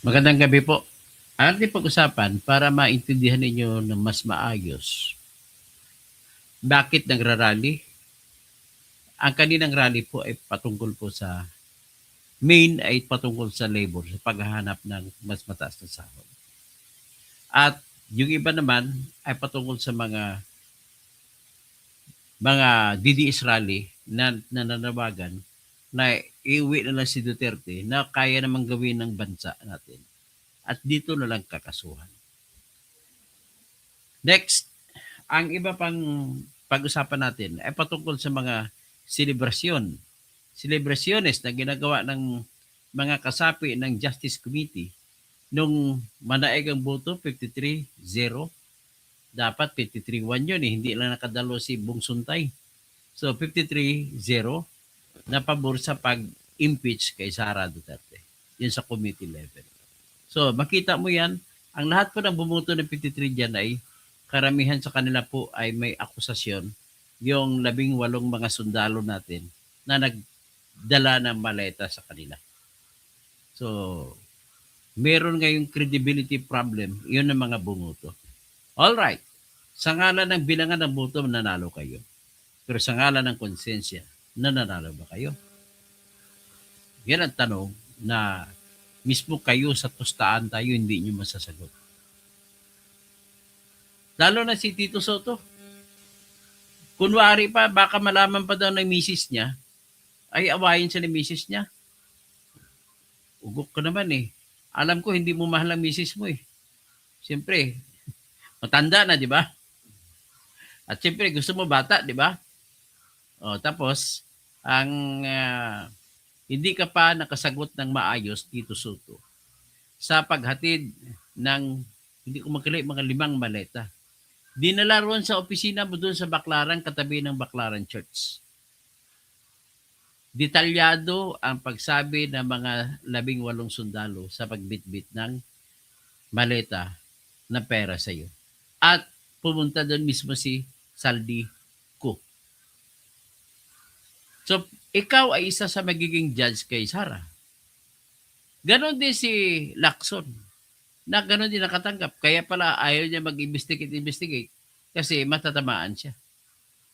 Magandang gabi po. Ang ating pag-usapan para maintindihan ninyo ng mas maayos, bakit nagrarally? Ang kaninang rally po ay patungkol po sa main ay patungkol sa labor, sa paghahanap ng mas mataas na sahod. At yung iba naman ay patungkol sa mga DDS rally na nananawagan na iuwi na lang si Duterte na kaya namang gawin ng bansa natin. At dito na lang kakasuhan. Next, ang iba pang pag-usapan natin ay patungkol sa mga selebrasyon. Selebrasyones na ginagawa ng mga kasapi ng Justice Committee nung manaig ang boto 53-0. Dapat 53-1 yun eh. Hindi lang nakadalo si Bong Suntay. So 53-0 na pabor sa pag-impeach kay Sara Duterte. Yun sa committee level. So makita mo yan, ang lahat po ng bumoto ng 53 dyan ay karamihan sa kanila po ay may akusasyon yung 18 mga sundalo natin na nagdala ng maleta sa kanila. So, meron ngayong credibility problem, yun ang mga bumoto. Alright, sa ngalan ng bilangan ng boto, nanalo kayo. Pero sa ngalan ng konsensya, nananalo ba kayo? Yan ang tanong na mismo kayo sa tustaan tayo hindi nyo masasagot. Lalo na si Tito Soto. Kunwari pa, baka malaman pa daw ng misis niya, ay awayin siya ng misis niya. Ugok ka naman eh. Alam ko hindi mo mahal ang misis mo eh. Siyempre, matanda na, di ba? At siyempre, gusto mo bata, di ba? O, tapos, ang hindi ka pa nakasagot ng maayos, Tito Soto, sa paghatid ng, hindi ko magkalay, mga 5 maleta. Dinala roon sa opisina mo doon sa Baclaran, katabi ng Baclaran Church. Detalyado ang pagsabi ng mga 18 sundalo sa pagbitbit ng maleta na pera sa iyo. At pumunta doon mismo si Saldi Ko. So, ikaw ay isa sa magiging judge kay Sara. Ganon din si Lacson na ganon din nakatanggap. Kaya pala ayaw niya mag-investigate kasi matatamaan siya.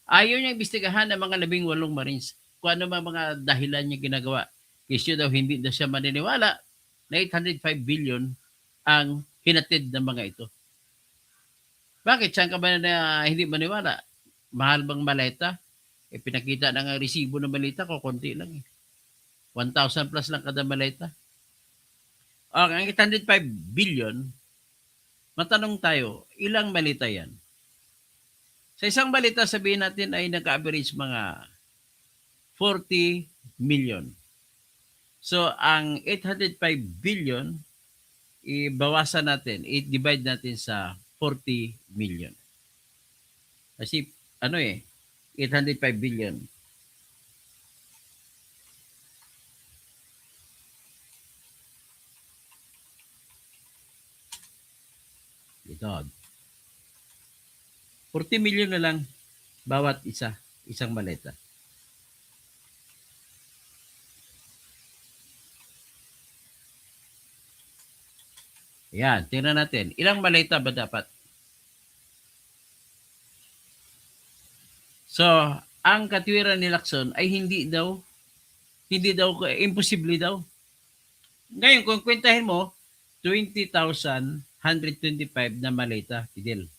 Ayaw niya imbestigahan ng mga 18 Marines kung ano mga dahilan niya ginagawa. Kasi daw hindi daw siya maniniwala na 805 billion ang hinatid ng mga ito. Bakit? Saan ka ba na hindi maniwala? Mahal bang maleta? Eh, pinakita na nga resibo ng maleta ko, konti lang eh. 1,000 plus lang kada maleta. Ang 805 billion, matanong tayo, ilang malita yan? Sa isang malita, sabihin natin ay nag-average mga 40 million. So, ang 805 billion, ibawasan natin, i-divide natin sa 40 million. Kasi, 805 billion. Ito. 40 million na lang bawat isang maleta. Ayan, tingnan natin. Ilang maleta ba dapat? So, ang katwiran ni Lacson ay hindi daw, imposible daw. Ngayon, kung kwentahin mo, 20,125 na maleta, Fidel.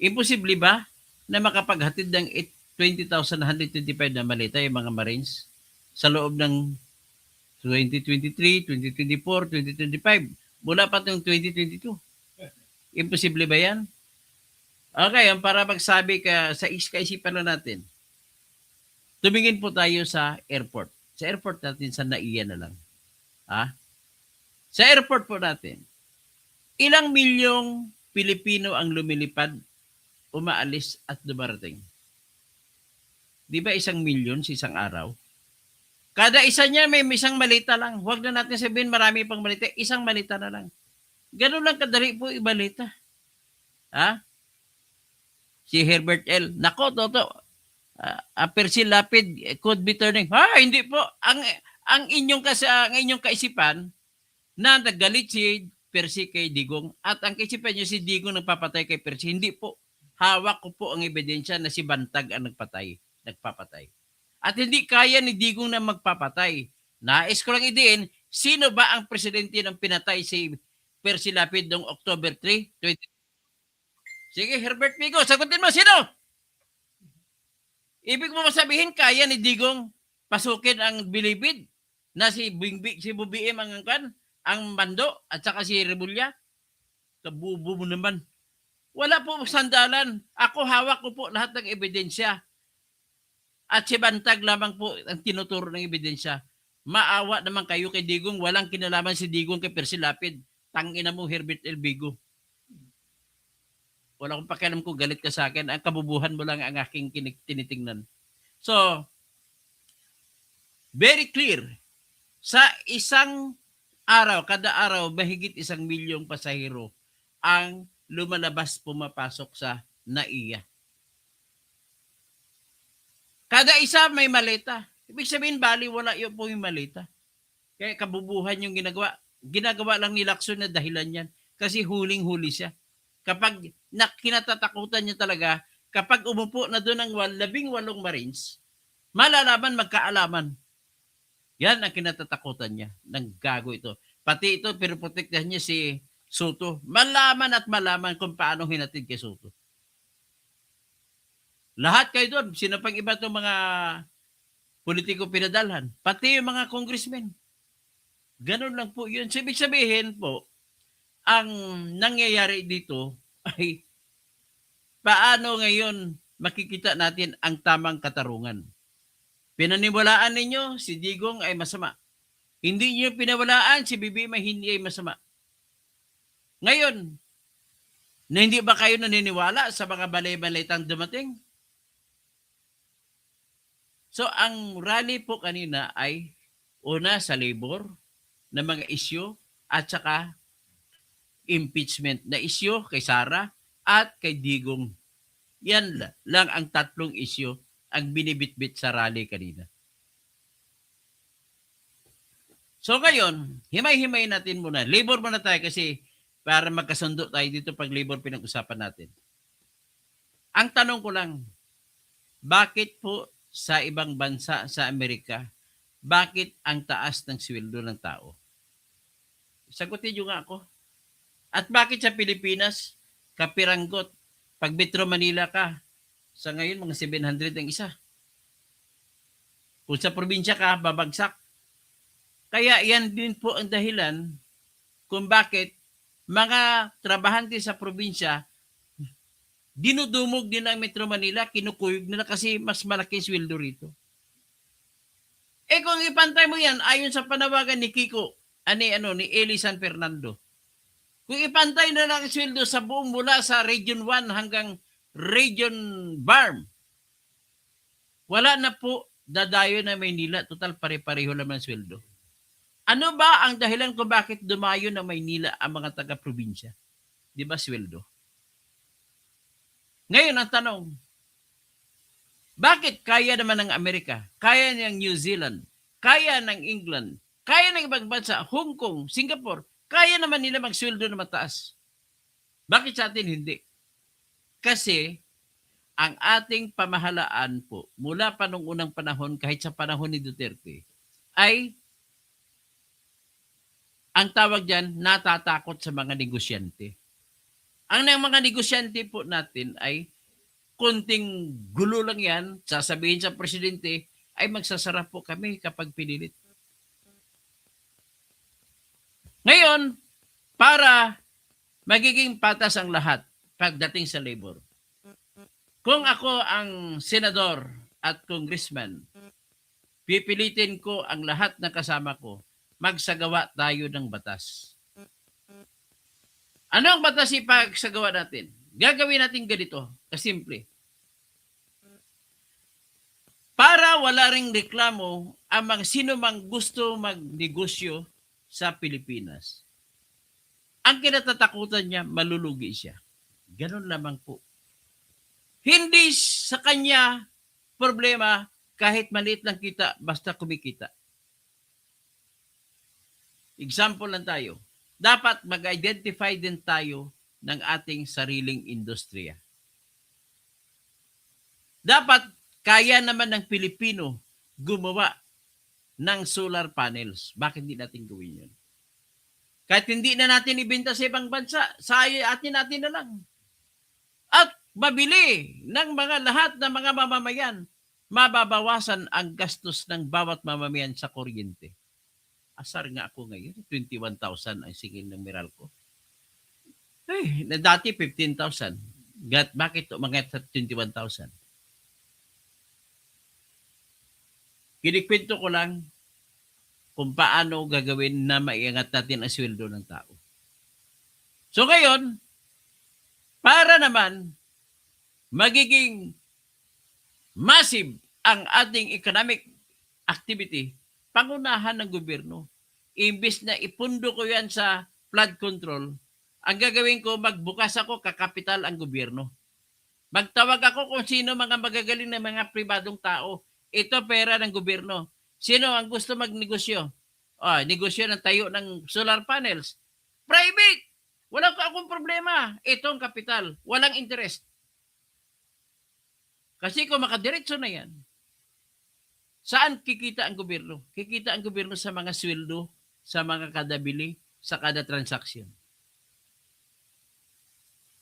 Imposible ba na makapaghatid ng 20,125 na maleta yung mga Marines sa loob ng 2023, 2024, 2025, mula pa itong 2022? Imposible ba yan? Okay, para magsabi ka sa kaisipan na natin, tumingin po tayo sa airport. Sa airport natin, sa NAIA na lang. Sa airport po natin, ilang milyong Pilipino ang lumilipad, umaalis at dumarating? Di ba 1 milyon sa isang araw? Kada isa niya may isang malita lang. Huwag na natin sabihin marami pang malita. Isang malita na lang. Ganun lang kadali po ibalita. Si Herbert L. Nako, Toto. Percy Lapid could be turning. Hindi po. Ang inyong kaisipan, na nagalit si Percy kay Digong at ang kaisipan niyo si Digong nagpapatay kay Percy. Hindi po. Hawak ko po ang ebidensya na si Bantag ang nagpapatay. At hindi kaya ni Digong na magpapatay. Nais ko lang idiin, sino ba ang presidente ng pinatay si Percy Lapid noong October 3, 20... Sige, Herbert Pico, sagutin mo, sino? Ibig mo masabihin, kaya ni Digong pasukin ang bilibid na si Bubiem ang Mando at saka si Rebulla? Kabubo mo naman. Wala po sandalan. Ako hawak ko po lahat ng ebidensya. At si Bantag lamang po ang tinuturo ng ebidensya. Maawa naman kayo kay Digong. Walang kinalaman si Digong kay Percy Lapid. Tangina mo, Herbert L. Bigo. Wala akong pakialam kung galit ka sa akin. Ang kabubuhan mo lang ang aking tinitingnan. So, very clear. Sa isang araw, kada araw, mahigit 1 milyong pasahero ang lumalabas pumapasok sa NAIA. Kada isa may maleta. Ibig sabihin, baliwala yun po yung maleta. Kaya kabubuhan yung ginagawa. Ginagawa lang ni Lacson na dahilan yan. Kasi huling-huli siya. Kapag kinatatakutan niya talaga, kapag umupo na doon ng 18 Marines, malalaman magkaalaman. Yan ang kinatatakutan niya ng gago ito. Pati ito, pinuprotektahan niya si Soto. Malaman at malaman kung paano hinatid kay Soto. Lahat kayo doon. Sino pang iba itong mga politiko pinadalhan? Pati yung mga congressmen. Ganun lang po yun. So, ibig sabihin po, ang nangyayari dito ay paano ngayon makikita natin ang tamang katarungan. Pinaniwalaan ninyo, si Digong ay masama. Hindi niyo pinawalaan, si BBM ay hindi ay masama. Ngayon, na hindi ba kayo naniniwala sa mga balay-balitang dumating? So, ang rally po kanina ay una sa labor na mga isyu at saka impeachment na isyu kay Sara at kay Digong. Yan lang ang tatlong isyu ang binibitbit sa rally kanina. So ngayon, himay-himay natin muna. Labor muna tayo kasi para magkasundo tayo dito pag labor pinag-usapan natin. Ang tanong ko lang, bakit po sa ibang bansa sa Amerika, bakit ang taas ng sweldo ng tao? Sagutin nyo nga ako. At bakit sa Pilipinas, kapiranggot, pag Metro Manila ka, sa ngayon mga 700 ang isa. Kung sa probinsya ka, babagsak. Kaya yan din po ang dahilan kung bakit mga trabahante sa probinsya, dinudumog din ang Metro Manila, kinukuyog nila kasi mas malaki sweldo rito. Eh kung ipantay mo yan, ayon sa panawagan ni Kiko, ni Eli San Fernando, kung ipantay na lang ang sweldo sa buong mula sa Region 1 hanggang Region BARM, wala na po dadayo na Maynila. Total pare-pareho naman ang sweldo. Ano ba ang dahilan kung bakit dumayo na Maynila ang mga taga-probinsya? Di ba sweldo? Ngayon ang tanong, bakit kaya naman ng Amerika, kaya ng New Zealand, kaya ng England, kaya ng ibang bansa, Hong Kong, Singapore, kaya naman nila magsweldo na mataas? Bakit sa atin hindi? Kasi ang ating pamahalaan po, mula pa nung unang panahon, kahit sa panahon ni Duterte, ay ang tawag dyan, natatakot sa mga negosyante. Ang mga negosyante po natin ay kunting gulo lang yan, sasabihin sa presidente, ay magsasarap po kami kapag pinilit. Ngayon, para magiging patas ang lahat pagdating sa labor, kung ako ang senador at congressman, pipilitin ko ang lahat na kasama ko, magsagawa tayo ng batas. Ano ang batas ipagsagawa natin? Gagawin natin ganito, kasimple. Para wala ring reklamo ang mga sino mang gusto magnegosyo sa Pilipinas. Ang kinatatakutan niya, malulugi siya. Ganon lamang po. Hindi sa kanya problema kahit maliit lang kita basta kumikita. example lang tayo. Dapat mag-identify din tayo ng ating sariling industriya. Dapat kaya naman ng Pilipino gumawa ng solar panels. Bakit hindi natin gawin yun? Kahit hindi na natin ibenta sa ibang bansa, sa atin na lang. At mabili ng mga lahat ng mga mamamayan, mababawasan ang gastos ng bawat mamamayan sa kuryente. Asar nga ako ngayon, 21,000 ang singil ng Meralco. Ay, na dati 15,000. Bakit umangat sa 21,000? Kinikwento ko lang kung paano gagawin na maiangat natin ang sweldo ng tao. So ngayon, para naman magiging massive ang ating economic activity, pangunahan ng gobyerno. Imbis na ipundo ko yan sa flood control, ang gagawin ko, magbukas ako, kakapital ang gobyerno. Magtawag ako kung sino mga magagaling na mga pribadong tao. Ito pera ng gobyerno. Sino ang gusto magnegosyo? Negosyo ng tayo ng solar panels. Private! Wala ko akong problema. Ito ang kapital. Walang interest. Kasi kung makadiretso na yan, saan kikita ang gobyerno? Kikita ang gobyerno sa mga sweldo, sa mga kada bili, sa kada transaksyon.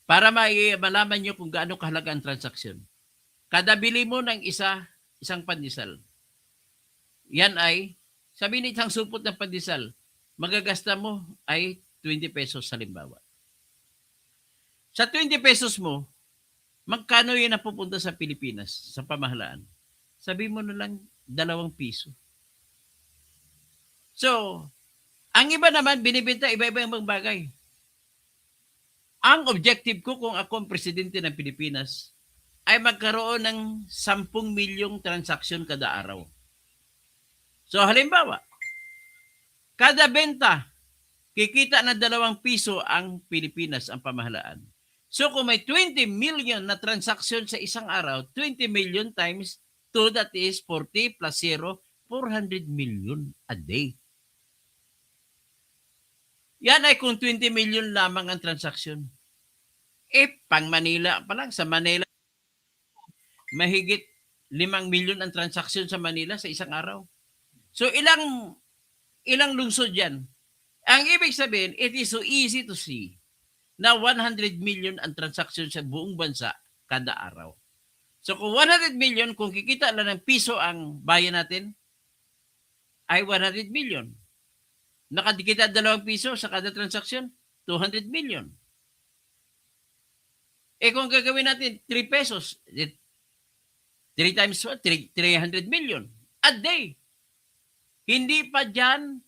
Para malaman nyo kung gaano kahalaga ang transaksyon. Kada bili mo ng isang pandesal, yan ay, sabihin ni isang supot ng pandesal, magagasta mo ay 20 pesos halimbawa. Sa 20 pesos mo, magkano yun na pupunta sa Pilipinas, sa pamahalaan? Sabi mo na lang, 2 piso. So, ang iba naman, binibenta iba-iba yung mga bagay. Ang objective ko kung ako ang presidente ng Pilipinas ay magkaroon ng 10 milyong transaksyon kada araw. So halimbawa, kada benta, kikita na 2 piso ang Pilipinas, ang pamahalaan. So kung may 20 million na transaksyon sa isang araw, 20 million times 2, that is 40 plus 0, 400 million a day. Yan ay kung 20 million lamang ang transaksyon. Pang Manila pa lang, sa Manila, mahigit 5 million ang transaksyon sa Manila sa isang araw. So ilang lungsod yan? Ang ibig sabihin, it is so easy to see na 100 million ang transaksyon sa buong bansa kada araw. So kung 100 million, kung kikita lang ng piso ang bayan natin, ay 100 million. Nakadikita 2 piso sa kada transaksyon, 200 million. Kung gagawin natin 3 pesos, 3 times 300 million a day. Hindi pa dyan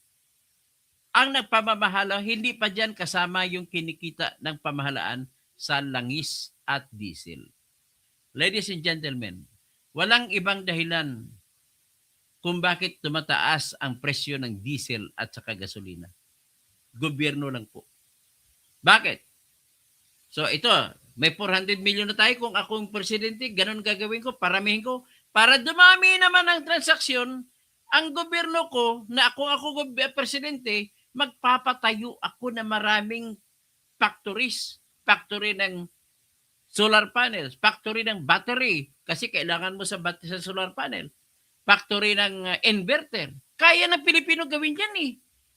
ang nagpamamahala, hindi pa dyan kasama yung kinikita ng pamahalaan sa langis at diesel. Ladies and gentlemen, walang ibang dahilan kung bakit tumataas ang presyo ng diesel at saka gasolina. Gobyerno lang po. Bakit? So ito, may 400 million na tayo. Kung akong presidente, ganun gagawin ko, paramihin ko. Para dumami naman ang transaksyon, ang gobyerno ko, na ako presidente, magpapatayo ako ng maraming factories. Factory ng solar panels, factory ng battery, kasi kailangan mo sa solar panel. Factory ng inverter. Kaya ng Pilipino gawin yan eh.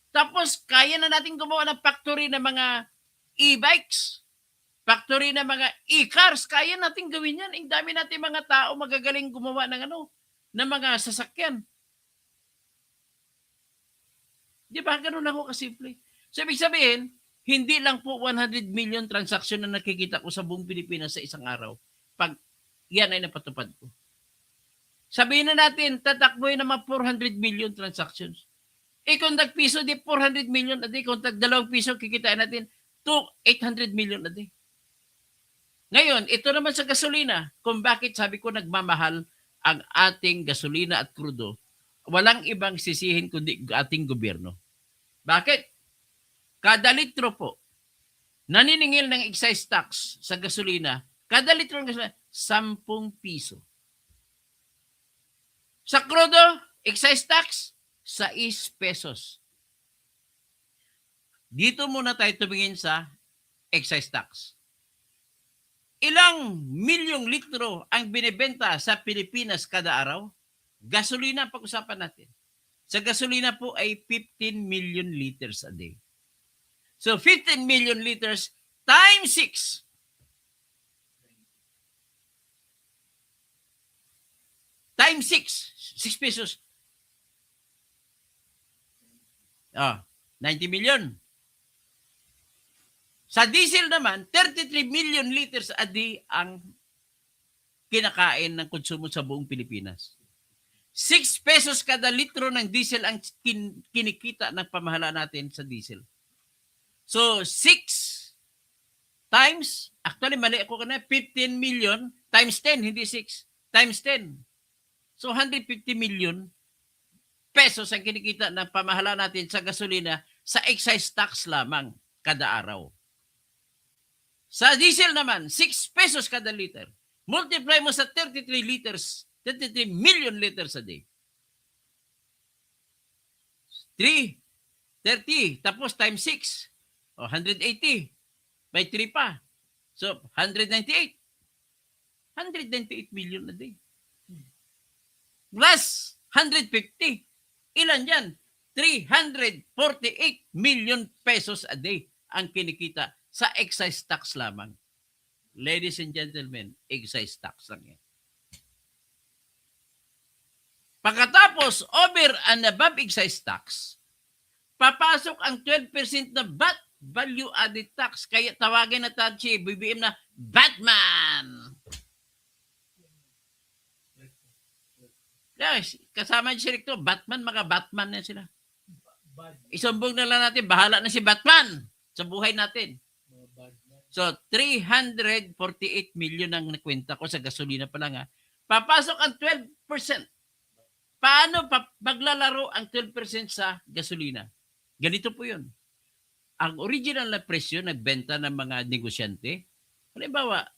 Tapos, kaya na natin gumawa ng factory ng mga e-bikes. Factory ng mga e-cars. Kaya natin gawin yan. Ang dami natin mga tao magagaling gumawa ng ng mga sasakyan. Di ba? Ganun ako kasimple. So, ibig sabihin, hindi lang po 100 million transaksyon na nakikita ko sa buong Pilipinas sa isang araw. Pag yan ay napatupad ko. Sabihin na natin, tatakboy na mga 400 million transactions. Kung tag-piso, di 400 million a day. Kung tag-2 piso, kikitain natin 800 million a day. Ngayon, ito naman sa gasolina, kung bakit sabi ko nagmamahal ang ating gasolina at krudo, walang ibang sisihin kundi ating gobyerno. Bakit? Kada litro po, naniningil ng excise tax sa gasolina, kada litro ng gasolina, 10 piso. Sa krudo, excise tax, 6 pesos. Dito muna tayo tumingin sa excise tax. Ilang milyong litro ang binebenta sa Pilipinas kada araw? Gasolina, pag-usapan natin. Sa gasolina po ay 15 million liters a day. So 15 million liters times 6. Times 6. 6 pesos. 90 million. Sa diesel naman, 33 million liters a day ang kinakain ng konsumo sa buong Pilipinas. 6 pesos kada litro ng diesel ang kinikita ng pamahalaan natin sa diesel. So, 6 times, actually mali ako na, 15 million times 10, hindi 6, times 10. So, 150 million pesos ang kinikita ng pamahalaan natin sa gasolina sa excise tax lamang kada araw. Sa diesel naman, 6 pesos kada liter. Multiply mo sa 33 million liters a day. 30, tapos times 6. 180. By 3 pa. So, 198. 198 million a day. Plus 150. Ilan yan? 348 million pesos a day ang kinikita sa excise tax lamang. Ladies and gentlemen, excise tax lang yan. Pagkatapos, over and above excise tax, papasok ang 12% na VAT, value added tax. Kaya tawagin na tayo BBM na Batman. Yes, kasama si Recto, Batman, mga Batman na sila. Isumbong na lang natin, bahala na si Batman sa buhay natin. So, 348 million ang nakwenta ko sa gasolina pa lang. Papasok ang 12%. Paano maglalaro ang 12% sa gasolina? Ganito po yun. Ang original na presyo nagbenta ng mga negosyante, halimbawa,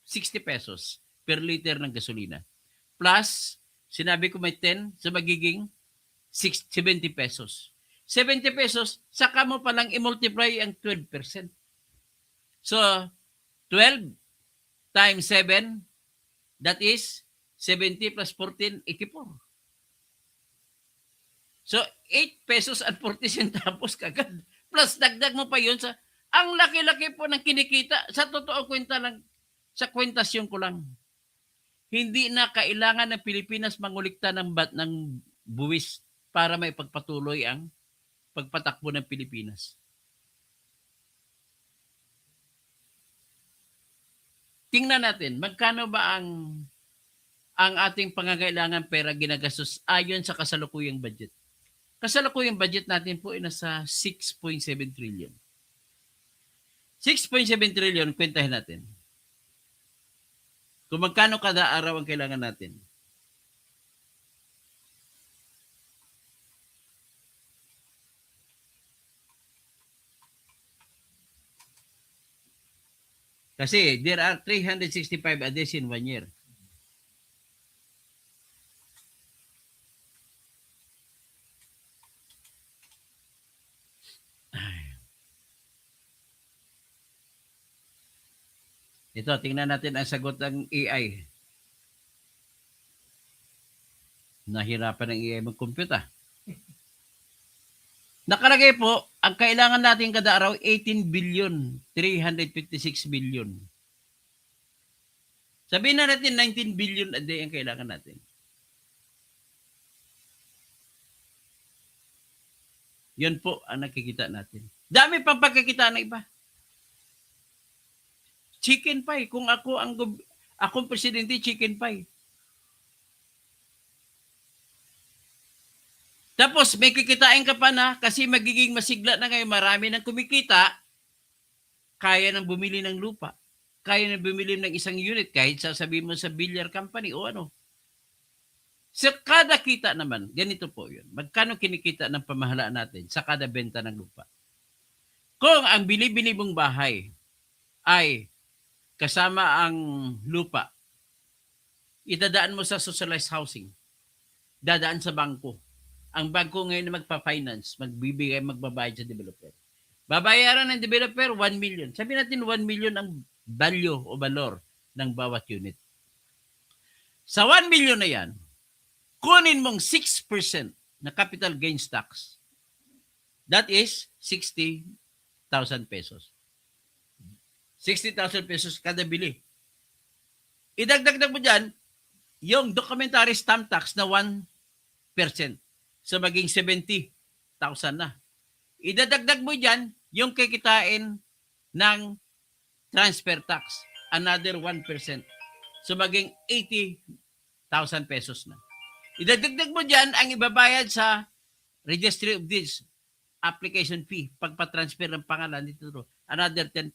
60 pesos per liter ng gasolina. Plus, sinabi ko may 10, so magiging 70 pesos. 70 pesos, saka mo palang i-multiply ang 12%. So, 12 times 7, that is 70 plus 14, 84. So, 8 pesos at 40 centavos kagad. Plus, dagdag mo pa yun sa, ang laki-laki po ng kinikita, sa totoo kwenta lang, sa kwentasyon ko lang. Hindi na kailangan ng Pilipinas mangulikta ng buwis para may pagpatuloy ang pagpatakbo ng Pilipinas. Tingnan natin, magkano ba ang ating pangangailangan pera ginagastos ayon sa kasalukuyang budget. Kasalukuyang budget natin po ay nasa 6.7 trillion. 6.7 trillion, kwentahin natin. Kung magkano kada araw ang kailangan natin. Kasi there are 365 a days in 1 year. Ito, tingnan natin ang sagot ng AI. Nahirapan ng AI mag-computer. Nakalagay po, ang kailangan natin kada araw, 18 billion, 356 billion. Sabihin na natin 19 billion a day ang kailangan natin. Yun po ang nakikita natin. Dami pang pagkakita ng iba. Chicken pie. Kung akong presidente, chicken pie. Tapos may kikitain ka pa na kasi magiging masigla na ngayon, marami nang kumikita, kaya nang bumili ng lupa, kaya nang bumili ng isang unit, kahit sasabihin mo sa billiard company o ano. Sa kada kita naman, ganito po yun. Magkano kinikita ng pamahalaan natin sa kada benta ng lupa? Kung ang bili-bili mong bahay ay kasama ang lupa, itadaan mo sa socialized housing, dadaan sa bangko. Ang bangko ngayon na magpa-finance, magbabayad sa developer. Babayaran ng developer 1 million. Sabi natin 1 million ang value o valor ng bawat unit. Sa 1 million na yan, kunin mong 6% na capital gains tax. That is 60,000 pesos. 60,000 pesos kada bili. Idagdag mo dyan, yung documentary stamp tax na 1%. So maging 70,000 na. Idadagdag mo dyan yung kikitain ng transfer tax, another 1%. So maging 80,000 pesos na. Idadagdag mo dyan ang ibabayad sa Registry of Deeds, application fee, pagpa-transfer ng pangalan dito, another 10%.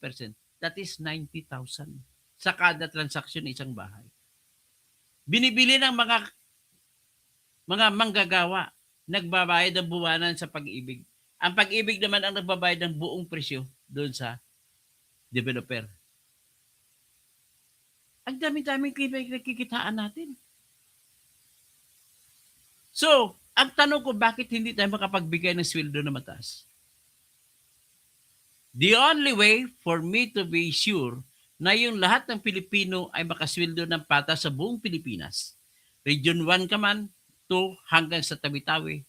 That is 90,000 sa kada transaksyon ng isang bahay. Binibili ng mga manggagawa, nagbabayad ng buwanan sa pag-ibig. Ang pag-ibig naman ang nagbabayad ng buong presyo doon sa developer. Ang dami-daming kikitaan natin. So, ang tanong ko, bakit hindi tayo makapagbigay ng sweldo na mataas? The only way for me to be sure na yung lahat ng Pilipino ay makasweldo ng patas sa buong Pilipinas, Region 1 ka man, 2 hanggang sa Tawi-Tawi,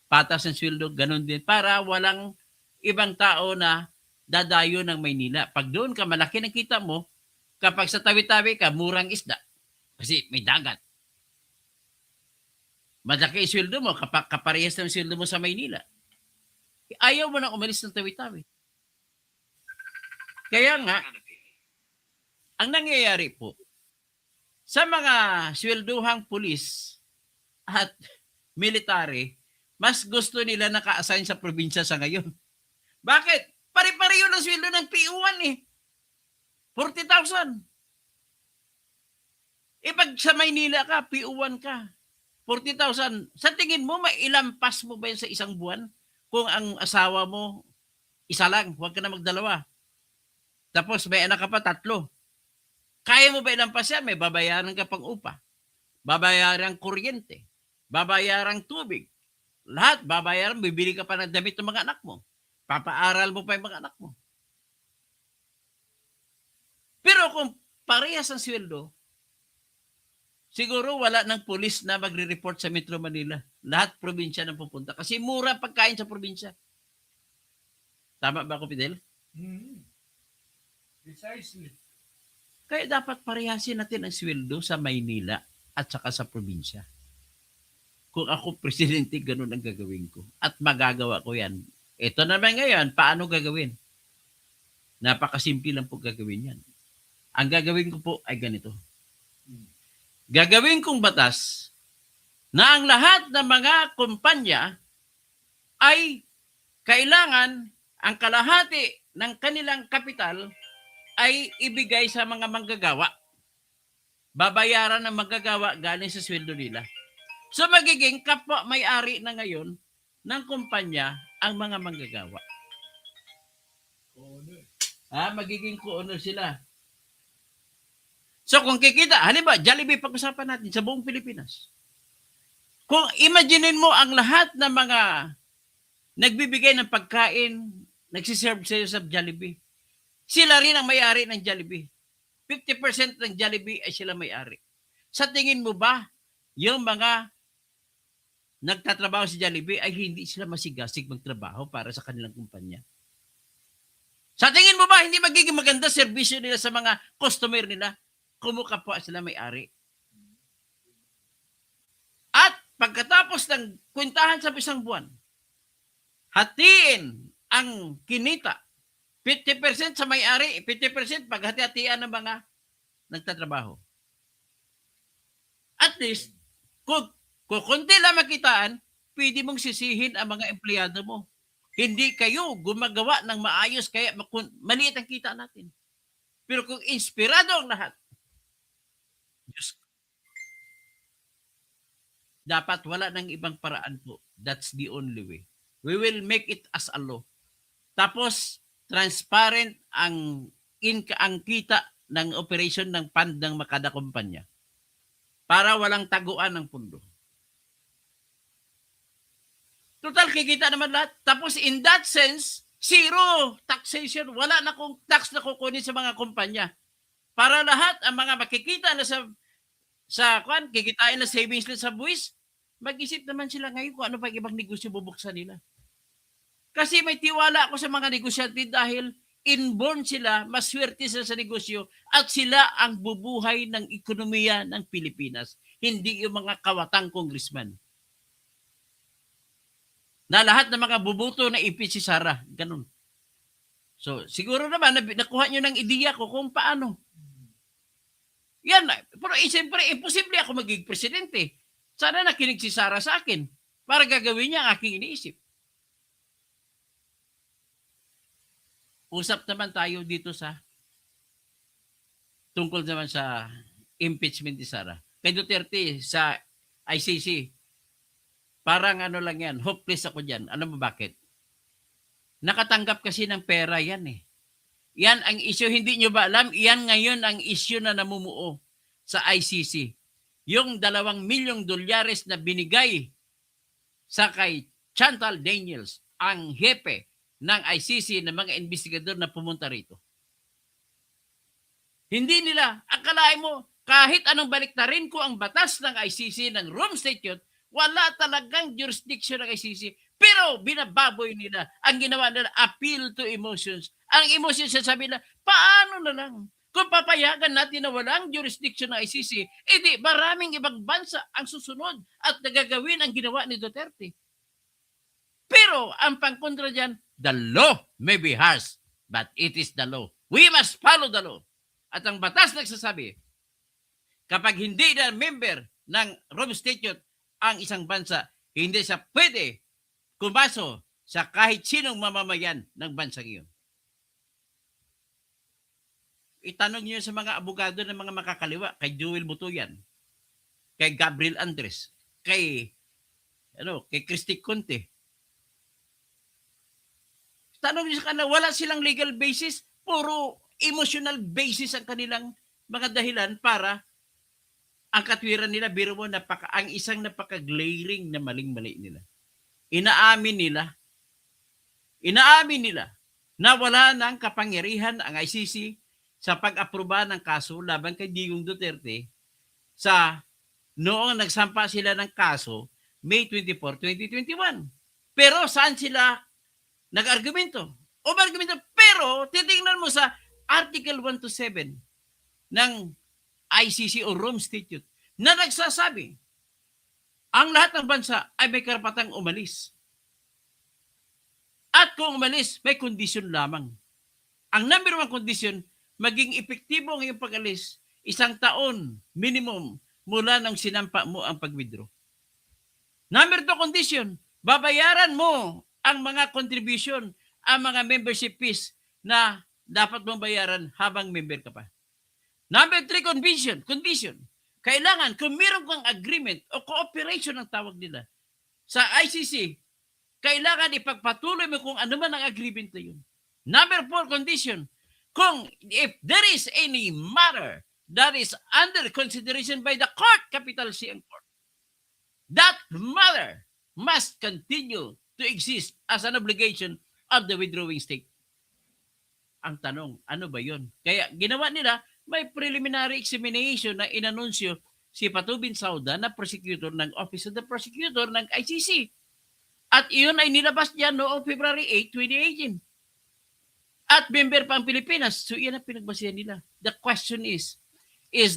patas ng sweldo, ganun din, para walang ibang tao na dadayo ng Maynila. Pag doon ka, malaki ng kita mo, kapag sa Tawi-Tawi ka, murang isda, kasi may dagat. Malaki yung sweldo mo, kaparehas ng sweldo mo sa Maynila. Ayaw mo na umalis ng Tawi-Tawi. Kaya nga, ang nangyayari po, sa mga swelduhang pulis at military, mas gusto nila naka-assign sa probinsya sa ngayon. Bakit? Pare-pareho ng sweldo ng PO1 eh. 40,000. Pag sa Maynila ka, PO1 ka, 40,000. Sa tingin mo, mailampas mo ba yun sa isang buwan? Kung ang asawa mo, isa lang, huwag ka na magdalawa. Tapos may anak ka pa, 3. Kaya mo ba ilampas yan? May babayaran ka pang upa. Babayaran kuryente. Babayaran tubig. Lahat, babayaran, bibili ka pa ng damit ng mga anak mo. Papaaral mo pa yung mga anak mo. Pero kung parehas ang sweldo, siguro wala ng pulis na magre-report sa Metro Manila. Lahat probinsya na pupunta. Kasi mura pagkain sa probinsya. Tama ba ako, Fidel? Precisely. Kaya dapat parehasin natin ang sweldo sa Maynila at saka sa probinsya. Kung ako presidente, ganun ang gagawin ko. At magagawa ko yan. Ito naman ngayon, paano gagawin? Napakasimple lang po gagawin yan. Ang gagawin ko po ay ganito. Gagawin kong batas na ang lahat ng mga kumpanya ay kailangan ang kalahati ng kanilang kapital ay ibigay sa mga manggagawa. Babayaran ng manggagawa galing sa sweldo nila. So magiging kapwa may-ari na ngayon ng kumpanya ang mga manggagawa. Magiging co-owner sila. So kung kikita, halimbawa, Jollibee pag-usapan natin sa buong Pilipinas. Kung imaginein mo ang lahat ng mga nagbibigay ng pagkain, nagsiserve sa'yo sa Jollibee, sila rin ang may-ari ng Jollibee. 50% ng Jollibee ay sila may-ari. Sa tingin mo ba, yung mga nagtatrabaho sa Jollibee ay hindi sila masigasig magtrabaho para sa kanilang kumpanya? Sa tingin mo ba, hindi magiging maganda serbisyo nila sa mga customer nila? Kumukapwa sila may-ari. At pagkatapos ng kwentahan sa isang buwan, hatiin ang kinita. 50% sa may-ari, 50% paghati-hatian ng mga nagtatrabaho. At least, kung konti lang makitaan, pwede mong sisihin ang mga empleyado mo. Hindi kayo gumagawa ng maayos, kaya maliit ang kita natin. Pero kung inspirado ang lahat, Diyos, dapat wala ng ibang paraan po. That's the only way. We will make it as a law. Tapos, transparent ang kita ng operation ng fund ng makada kumpanya para walang taguan ng pundo. Total, kikita naman lahat. Tapos, in that sense, Zero taxation. Wala na kong tax na kukunin sa mga kumpanya. Para lahat ang mga makikita na kikitain na savings nila sa buwis, mag-isip naman sila ngayon kung ano pa ibang negosyo bubuksan nila. Kasi may tiwala ako sa mga negosyante dahil inborn sila, maswerte sila sa negosyo at sila ang bubuhay ng ekonomiya ng Pilipinas. Hindi yung mga kawatang congressman. Na lahat ng mga bubuto na ipit si Sara. Ganun. So, siguro naman, nakuha nyo ng ideya ko kung paano. Yan. Pero siyempre, imposible ako maging presidente. Sana nakinig si Sara sa akin para gagawin niya ang aking iniisip. Usap naman tayo dito tungkol naman sa impeachment ni Sara. Kay Duterte sa ICC, parang ano lang yan, hopeless ako dyan. Alam mo bakit? Nakatanggap kasi ng pera yan eh. Yan ang issue, hindi nyo ba alam? Yan ngayon ang issue na namumuo sa ICC. Yung $2 milyong na binigay sa kay Chantal Daniels, ang hepe ng ICC ng mga investigador na pumunta rito. Hindi nila, akalain mo, kahit anong baliktarin ko ang batas ng ICC ng Rome Statute, wala talagang jurisdiction ng ICC. Pero binababoy nila. Ang ginawa nila, appeal to emotions. Ang emotions sabi nila, paano na lang? Kung papayagan natin na walang jurisdiction ng ICC, edi maraming ibang bansa ang susunod at nagagawin ang ginawa ni Duterte. Pero ang pangkontra dyan, the law may be harsh, but it is the law. We must follow the law. At ang batas nagsasabi, kapag hindi na member ng Rome Statute ang isang bansa, hindi siya pwede kumaso sa kahit sinong mamamayan ng bansang iyon. Itanong niyo sa mga abogado ng mga makakaliwa, kay Joel Butuyan, kay Gabriel Andres, kay Christy Conte. Tanong niyo sa kanila, wala silang legal basis, puro emotional basis ang kanilang mga dahilan para ang katwiran nila, biro mo, ang isang napaka-glaring na maling-mali nila. Inaamin nila na wala ng kapangyarihan ang ICC sa pag-aproba ng kaso laban kay Digong Duterte noong nagsampa sila ng kaso May 24, 2021. Pero saan sila nag-argumento? Pero titingnan mo sa Article 1 to 7 ng ICC o Rome Statute na nagsasabi ang lahat ng bansa ay may karapatang umalis. At kung umalis, may kondisyon lamang. Ang number one condition, maging epektibo ang iyong pag-alis 1 taon minimum mula nang sinampa mo ang pag-withdraw. Number 2 condition, babayaran mo ang mga contribution, ang mga membership fees na dapat mong bayaran habang member ka pa. Number 3 condition, kailangan kung meron kang agreement o cooperation ang tawag nila sa ICC, kailangan ipagpatuloy mo kung ano man ang agreement na yun. Number 4 condition, if there is any matter that is under consideration by the court, capital C and court, that matter must continue to exist as an obligation of the withdrawing state. Ang tanong, ano ba yun? Kaya ginawa nila, may preliminary examination na inanunsyo si Patubin Sauda na prosecutor ng Office of the Prosecutor ng ICC. At iyon ay nilabas niya noong February 8, 2018. At member pa ang Pilipinas. So iyan ang pinagbasihan nila. The question is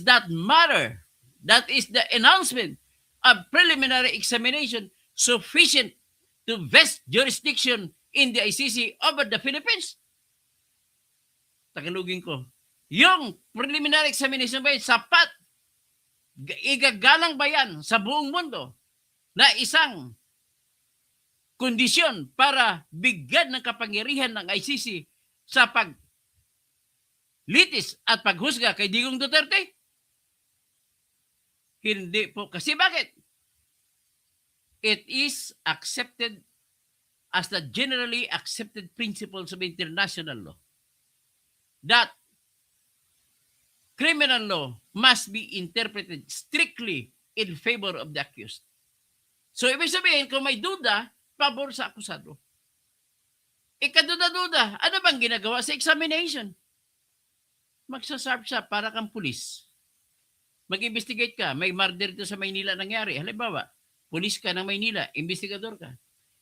that matter, that is the announcement of preliminary examination sufficient to vest jurisdiction in the ICC over the Philippines? Tagalogin ko. Yung preliminary examination ba yun, sapat? Igagalang ba yan sa buong mundo na isang kondisyon para bigyan ng kapangyarihan ng ICC sa paglitis at paghusga kay Digong Duterte? Hindi po. Kasi bakit? It is accepted as the generally accepted principles of international law that criminal law must be interpreted strictly in favor of the accused. So, ibig sabihin, kung may duda, pabor sa akusado. Ikaduda-duda, ano bang ginagawa sa examination? Magsasarp siya para kang pulis. Mag-investigate ka, may murder dito sa Maynila nangyari. Halimbawa, pulis ka ng Maynila, investigador ka.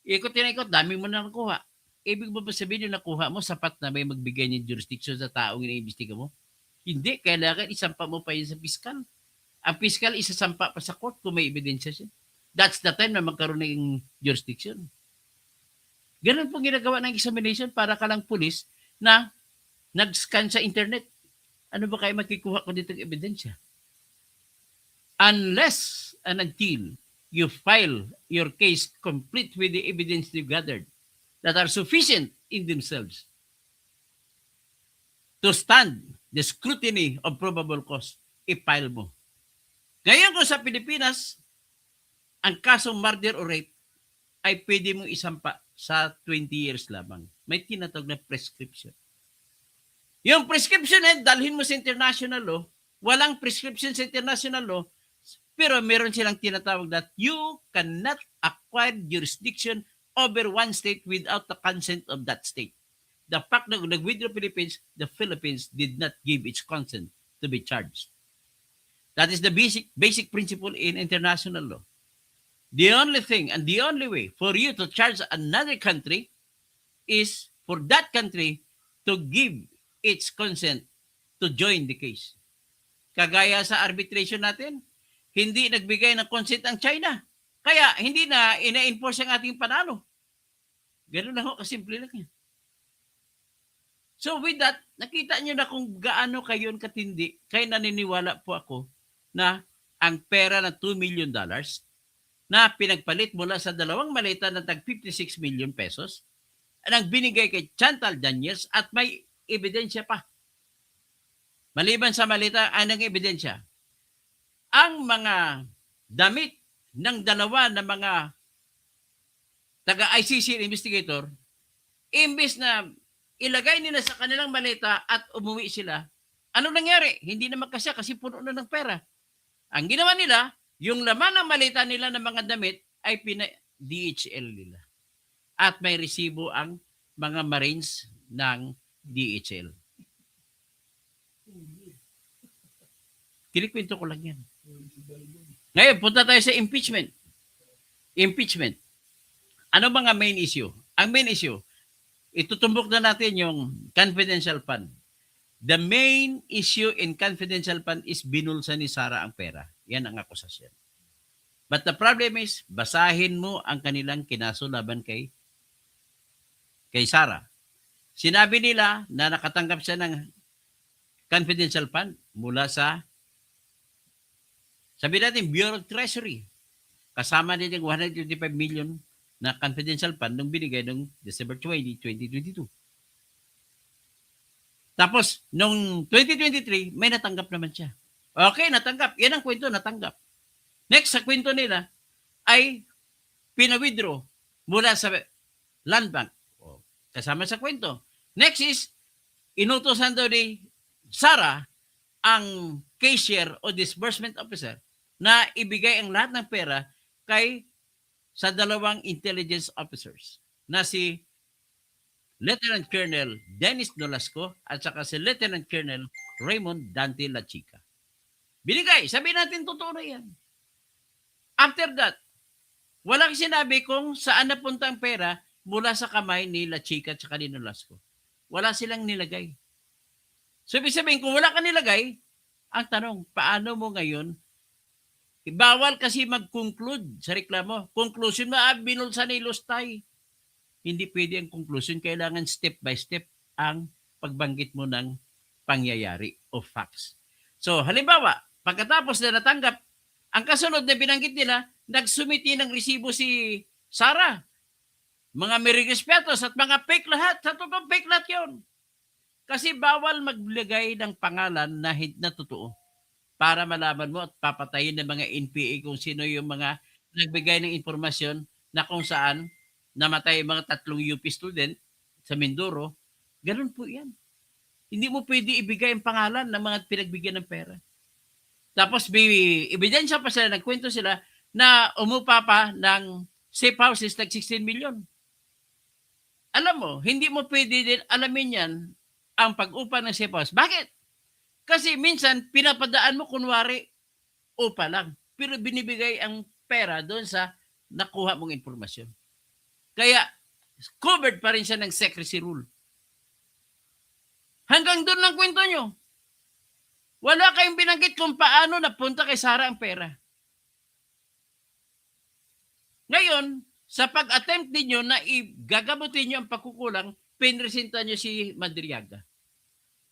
Ikot na ikot, dami mo na nakuha. Ibig mo ba sabihin yung nakuha mo, sapat na may magbigay ng jurisdiction sa taong iniimbestiga mo? Hindi, kailangan isampa mo pa yun sa piskal. Ang piskal isasampa pa sa court kung may ebidensya siya. That's the time na magkaroon ng jurisdiction. Ganun po ginagawa ng examination para ka lang pulis na nag-scan sa internet. Ano ba kayo makikuha ko dito ng ebidensya? Unless and until you file your case complete with the evidence you gathered that are sufficient in themselves to stand the scrutiny of probable cause, i-file mo. Ngayon kung sa Pilipinas, ang kasong murder or rape ay pwede mong isampa sa 20 years lamang. May tinatawag na prescription. Yung prescription dalhin mo sa international law, walang prescription sa international law, pero meron silang tinatawag that you cannot acquire jurisdiction over one state without the consent of that state. The fact na nag-withdraw Philippines, the Philippines did not give its consent to be charged. That is the basic principle in international law. The only thing and the only way for you to charge another country is for that country to give its consent to join the case. Kagaya sa arbitration natin, hindi nagbigay ng consent ang China. Kaya hindi na ina-enforce ang ating panalo. Ganun na ho, kasimple lang yan. So with that, nakita nyo na kung gaano kayo katindi, kaya naniniwala po ako na ang pera ng $2 million na pinagpalit mula sa dalawang maleta ng tag 56 million pesos ang binigay kay Chantal Daniels at may ebidensya pa. Maliban sa maleta, anong ebidensya? Ang mga damit ng dalawa na mga taga-ICC investigator, imbes na ilagay nila sa kanilang maleta at umuwi sila, anong nangyari? Hindi na magkasya kasi puno na ng pera. Ang ginawa nila, yung laman ng maleta nila ng mga damit ay DHL nila. At may resibo ang mga Marines ng DHL. Kinikwento ko lang yan. Ngayon, punta tayo sa impeachment. Impeachment. Ano mga main issue? Ang main issue, itutumbok na natin yung confidential fund. The main issue in confidential fund is binulsa ni Sara ang pera. Yan ang akusasyon. But the problem is, basahin mo ang kanilang kinaso laban kay Sara. Sinabi nila na nakatanggap siya ng confidential fund mula sa, sabi natin, Bureau of Treasury. Kasama din yung 125 million na confidential fund nung binigay noong December 20, 2022. Tapos, noong 2023, may natanggap naman siya. Okay, natanggap. Yan ang kwento, natanggap. Next, sa kwento nila, ay pinawithdraw mula sa Land Bank. Kasama sa kwento. Next is, inutosan daw ni Sara ang cashier o disbursement officer na ibigay ang lahat ng pera sa dalawang intelligence officers na si Lieutenant Colonel Dennis Nolasco at saka si Lieutenant Colonel Raymond Dante La Chica. Binigay. Sabi natin totoo na yan. After that, walang sinabi kung saan napunta ang pera mula sa kamay ni La Chica at saka ni Nolasco. Wala silang nilagay. So, ibig sabihin, kung wala ka nilagay, ang tanong, paano mo ngayon? Bawal kasi mag-conclude sa reklamo. Conclusion mo, binulsa ni Lustay. Hindi pwede ang conclusion. Kailangan step by step ang pagbanggit mo ng pangyayari o facts. So, halimbawa, pagkatapos na natanggap, ang kasunod na binanggit nila, nagsumiti ng resibo si Sara. Mga merigespetos at mga fake lahat. Sa totoong fake lahat yun. Kasi bawal maglagay ng pangalan na totoo para malaman mo at papatayin ng mga NPA kung sino yung mga nagbigay ng informasyon na kung saan namatay mga 3 UP student sa Mindoro. Ganun po yan. Hindi mo pwede ibigay ang pangalan ng mga pinagbigyan ng pera. Tapos may ebidensya pa sila, nagkwento sila na umupa pa ng safe houses like 16 million. alam mo, hindi mo pwede din alamin yan ang pag-upa ng safe house. Bakit? Kasi minsan, pinapadaan mo kunwari, upa lang. Pero binibigay ang pera doon sa nakuha mong impormasyon. Kaya, covered pa rin siya ng secrecy rule. Hanggang doon lang kwento nyo. Wala kayong binanggit kung paano napunta kay Sara ang pera. Ngayon, sa pag-attempt ninyo na igagabutin nyo ang pagkukulang, pinresenta nyo si Madriaga.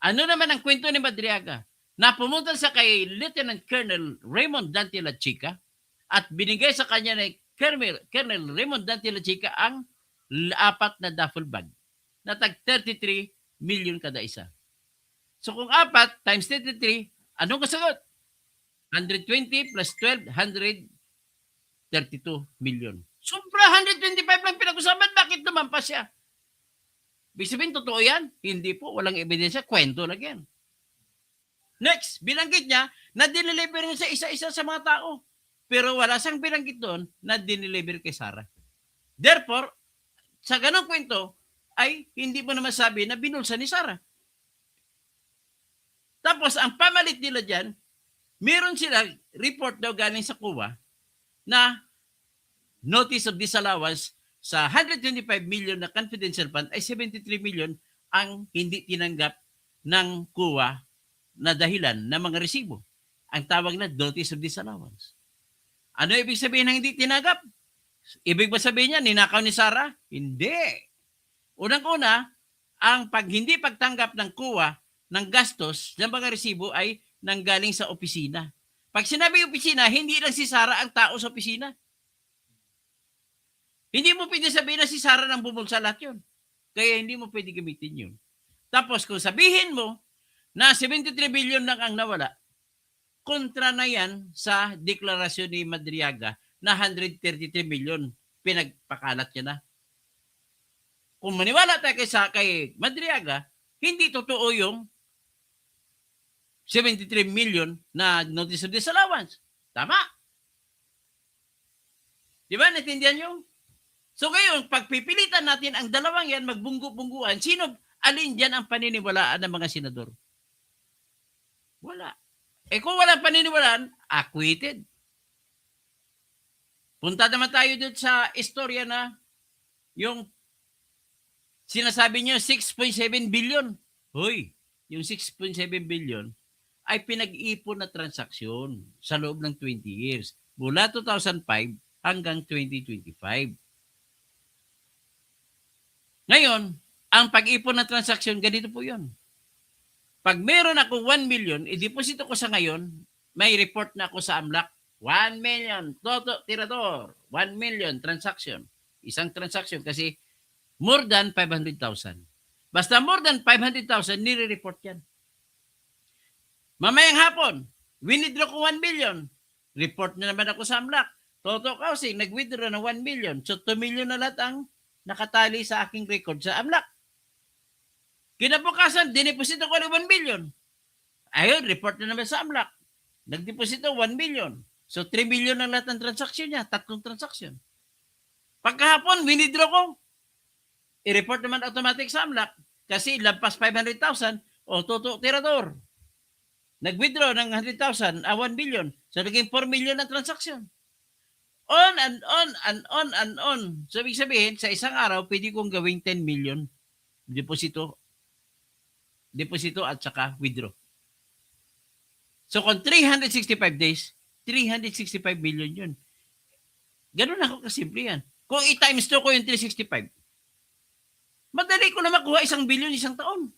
Ano naman ang kwento ni Madriaga? Na pumunta sa kay Lieutenant Colonel Raymond Dante La Chica at binigay sa kanya ni Colonel Raymond Dante La Chica ang 4 na duffel bag na tag 33 million kada isa. So kung 4 times 33, anong kasagot? 120 plus 12, 132 million. Sobra 125 lang pinag-usapan. Bakit naman pa siya? Ibig sabihin, totoo yan? Hindi po. Walang ebidensya. Kwento lang yan. Next, binanggit niya na dineliver niya sa isa-isa sa mga tao. Pero wala siyang binanggit doon na dineliver kay Sara. Therefore, sa ganong kwento, ay hindi mo naman sabi na binulsa ni Sara. Tapos, ang pamalit nila dyan, meron sila report daw galing sa COA na notice of disallowance sa 125 million na confidential fund ay 73 million ang hindi tinanggap ng COA na dahilan ng mga resibo. Ang tawag na notice of disallowance. Ano ibig sabihin ng hindi tinanggap? Ibig ba sabihin niya, ninakaw ni Sara? Hindi. Unang-una, ang hindi pagtanggap ng COA ng gastos ng mga resibo ay nanggaling sa opisina. Pag sinabi opisina, hindi lang si Sara ang tao sa opisina. Hindi mo pwede sabihin na si Sara nang bumulsa lahat yun. Kaya hindi mo pwede gamitin yun. Tapos kung sabihin mo na 73 billion lang ang nawala, kontra na yan sa deklarasyon ni Madriaga na 133 million pinagpakalat niya na. Kung maniwala tayo kay Madriaga, hindi totoo yung 73 million na notice of disallowance. Tama? Di ba? Natindihan nyo? So ngayon, pagpipilitan natin ang dalawang yan magbunggu-bungguan, alin dyan ang paniniwalaan ng mga senador? Wala. Kung walang paniniwalaan, acquitted. Punta naman tayo doon sa istorya na yung sinasabi niyo 6.7 billion. Hoy, yung 6.7 billion ay pinag-ipon na transaksyon sa loob ng 20 years. Mula 2005 hanggang 2025. Ngayon, ang pag-ipon na transaksyon, ganito po yun. Pag meron ako 1 million, i-deposito ko sa ngayon, may report na ako sa AMLAC, 1 million, toto, tirador, 1 million transaction. Isang transaction kasi more than 500,000. Basta more than 500,000, nire-report yan. Mamayang hapon, winidraw ko 1 million. Report na naman ako sa AMLAC. Toto Kausing, nag-withdraw ng 1 million. So 2 million na lahat ang nakatali sa aking record sa AMLAC. Kinabukasan, dineposito ko ng 1 million. Ayun, report na naman sa AMLAC. Nagdeposito 1 million. So 3 million ang lahat ng transaksyon niya. 3 transaksyon. Pagkahapon, winidraw ko. I-report naman automatic sa AMLAC. Kasi lampas 500,000 o toto tirador. Nag-withdraw ng 100,000, 1 billion. So naging 4 million na transaksyon. On and on and on and on. So ibig sabihin, sa isang araw, pwede kong gawing 10 million deposito at saka withdraw. So kung 365 days, 365 million yun. Ganun ako kasimple yan. Kung i-times 2 ko yung 365, madali ko na makuha 1 billion isang taon.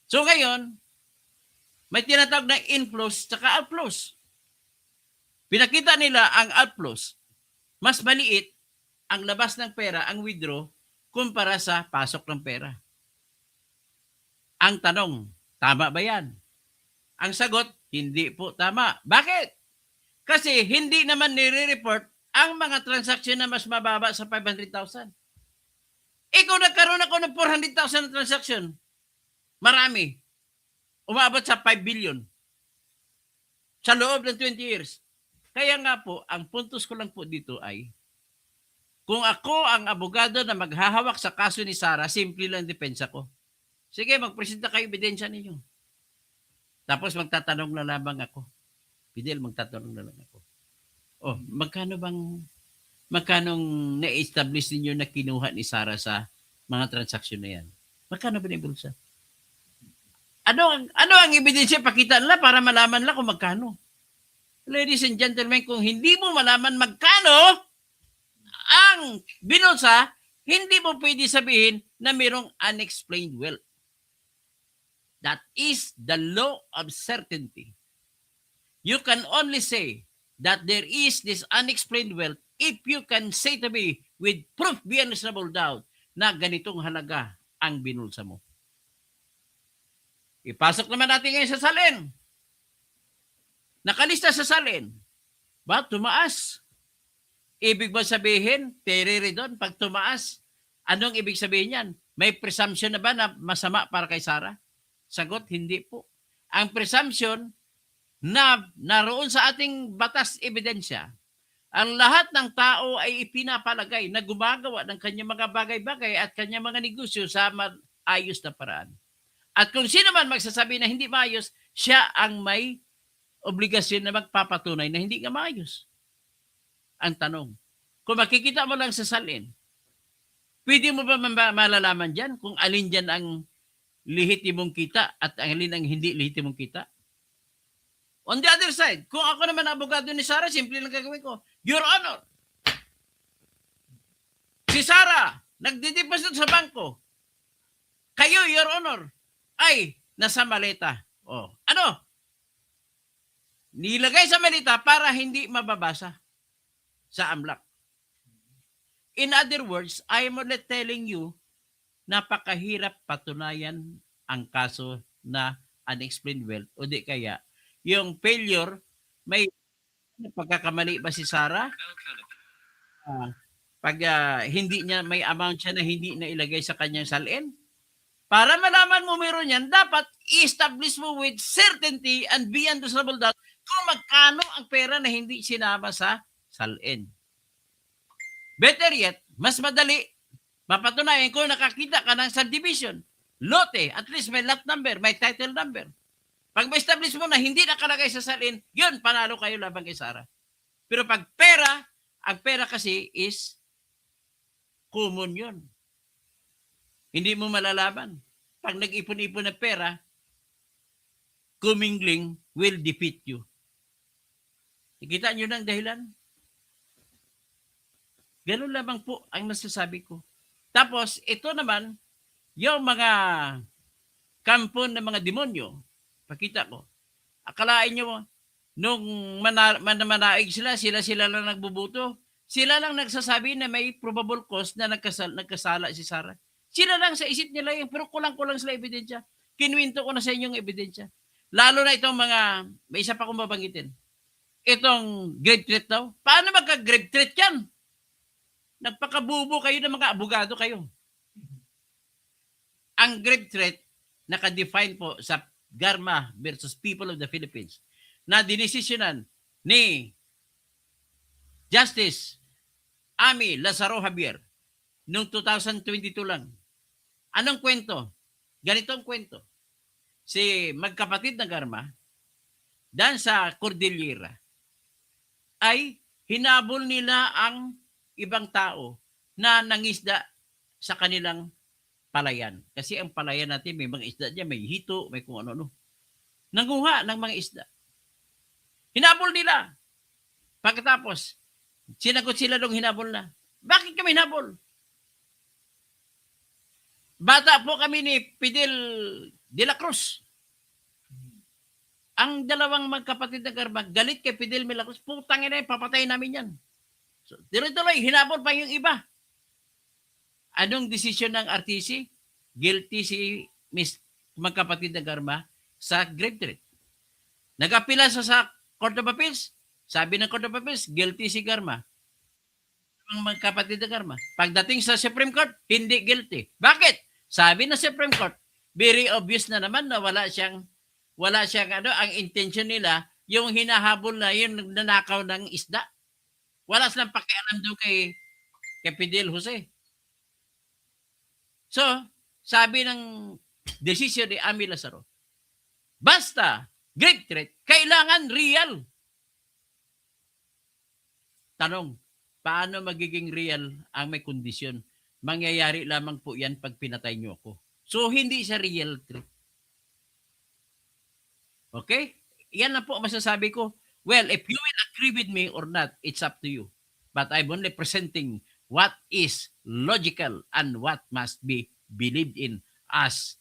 So ngayon, may tinatawag na inflows at outflows. Pinakita nila ang outflows. Mas maliit ang labas ng pera, ang withdraw, kumpara sa pasok ng pera. Ang tanong, tama ba yan? Ang sagot, hindi po tama. Bakit? Kasi hindi naman nire-report ang mga transaksyon na mas mababa sa 500,000. Kung nagkaroon ako ng 400,000 na transaksyon, marami. Umabot sa 5 billion sa loob ng 20 years. Kaya nga po, ang puntos ko lang po dito ay Kung ako ang abogado na maghahawak sa kaso ni Sarah, simple lang depensa ko. Sige, magpresenta kayo ebidensya ninyo. Tapos magtatanong na lamang ako. Fidel, magtatanong na lang ako. Oh, magkanong na-establish ninyo na kinuha ni Sarah sa mga transaksyon na yan? Magkano ba bulsa? Ano ang ebidensya pakita nila para malaman nila kung magkano? Ladies and gentlemen, kung hindi mo malaman magkano ang binulsa, hindi mo pwede sabihin na mayroong unexplained wealth. That is the law of certainty. You can only say that there is this unexplained wealth if you can say to me with proof beyond reasonable doubt na ganitong halaga ang binulsa mo. Ipasok naman natin ngayon sa salin. Nakalista sa salin. Ba, tumaas. Ibig ba sabihin, terere doon, pag tumaas, anong ibig sabihin yan? May presumption na ba na masama para kay Sarah? Sagot, hindi po. Ang presumption na naroon sa ating batas ebidensya, ang lahat ng tao ay ipinapalagay na gumagawa ng kanyang mga bagay-bagay at kanyang mga negosyo sa ayos na paraan. At kung sino man magsasabi na hindi maayos, siya ang may obligasyon na magpapatunay na hindi nga maayos. Ang tanong, kung makikita mo lang sa salin, pwede mo ba malalaman dyan kung alin dyan ang lehitimong kita at alin ang hindi lehitimong kita? On the other side, kung ako naman abogado ni Sarah, simple lang gagawin ko, Your Honor, si Sarah, nagdideposit sa bangko. Kayo, Your Honor, ay nasa maleta. Oh, ano? Nilagay sa maleta para hindi mababasa sa AMLAC. In other words, I am only telling you, napakahirap patunayan ang kaso na unexplained wealth o di kaya yung failure, may pagkakamali ba si Sarah? Pag hindi niya, may amount siya na hindi na ilagay sa kanyang salin? Para malaman mo meron yan, dapat i-establish mo with certainty and beyond reasonable doubt kung magkano ang pera na hindi sinama sa salin. Better yet, mas madali, mapatunayan kung nakakita ka ng subdivision, lote, at least may lot number, may title number. Pag ma-establish mo na hindi nakalagay sa salin, yun, panalo kayo labang kay Sarah. Pero pag pera, ang pera kasi is common yun. Hindi mo malalaman. Pag nag-ipon-ipon ng pera, kumingling will defeat you. Ikita nyo ng dahilan? Ganun lamang po ang nasasabi ko. Tapos, ito naman, yung mga kampo ng mga demonyo, pakita ko. Akalain nyo, nung manaig sila lang nagbubuto. Sila lang nagsasabi na may probable cause na nagkasala si Sarah. Sila lang sa isip nila yung, pero kulang-kulang sila ebidensya. Kinuwento ko na sa inyong ebidensya. Lalo na itong mga, may isa pa kong babanggitin. Itong grave threat daw. Paano magka-grave threat yan? Nagpakabubo kayo ng mga abogado kayo. Ang grave threat, nakadefine po sa Garma versus People of the Philippines na dinesisyonan ni Justice Ami Lazaro Javier noong 2022 lang. Anong kwento? Ganitong kwento. Si magkapatid na Garma dan sa Cordillera ay hinabol nila ang ibang tao na nangisda sa kanilang palayan. Kasi ang palayan natin may mga isda dyan, may hito, may kung ano-ano. Nanguha ng mga isda. Hinabol nila. Pagkatapos, sinagot sila nung hinabol na. Bakit kami hinabol? Bata po kami ni Fidel de la Cruz. Ang dalawang magkapatid na Garma, galit kay Fidel de la Cruz, putang ina, papatayin namin yan. So, tuloy, hinabol pa yung iba. Anong desisyon ng RTC? Guilty si magkapatid na Garma sa grave threat. Nag-apila sa Court of Appeals. Sabi ng Court of Appeals, guilty si Garma. Ang magkapatid na Garma. Pagdating sa Supreme Court, hindi guilty. Bakit? Sabi ng Supreme Court, very obvious na naman na wala siyang ang intention nila, yung hinahabol na yung nanakaw ng isda. Wala silang pakialam doon kay kay Fidel Jose. So, sabi ng desisyon ni Ami Lazaro, basta grave threat, kailangan real. Tanong, paano magiging real ang may kondisyon? Mangyayari lamang po yan pag pinatay niyo ako. So, hindi siya real threat. Okay? Yan na po masasabi ko. Well, if you will agree with me or not, it's up to you. But I'm only presenting what is logical and what must be believed in as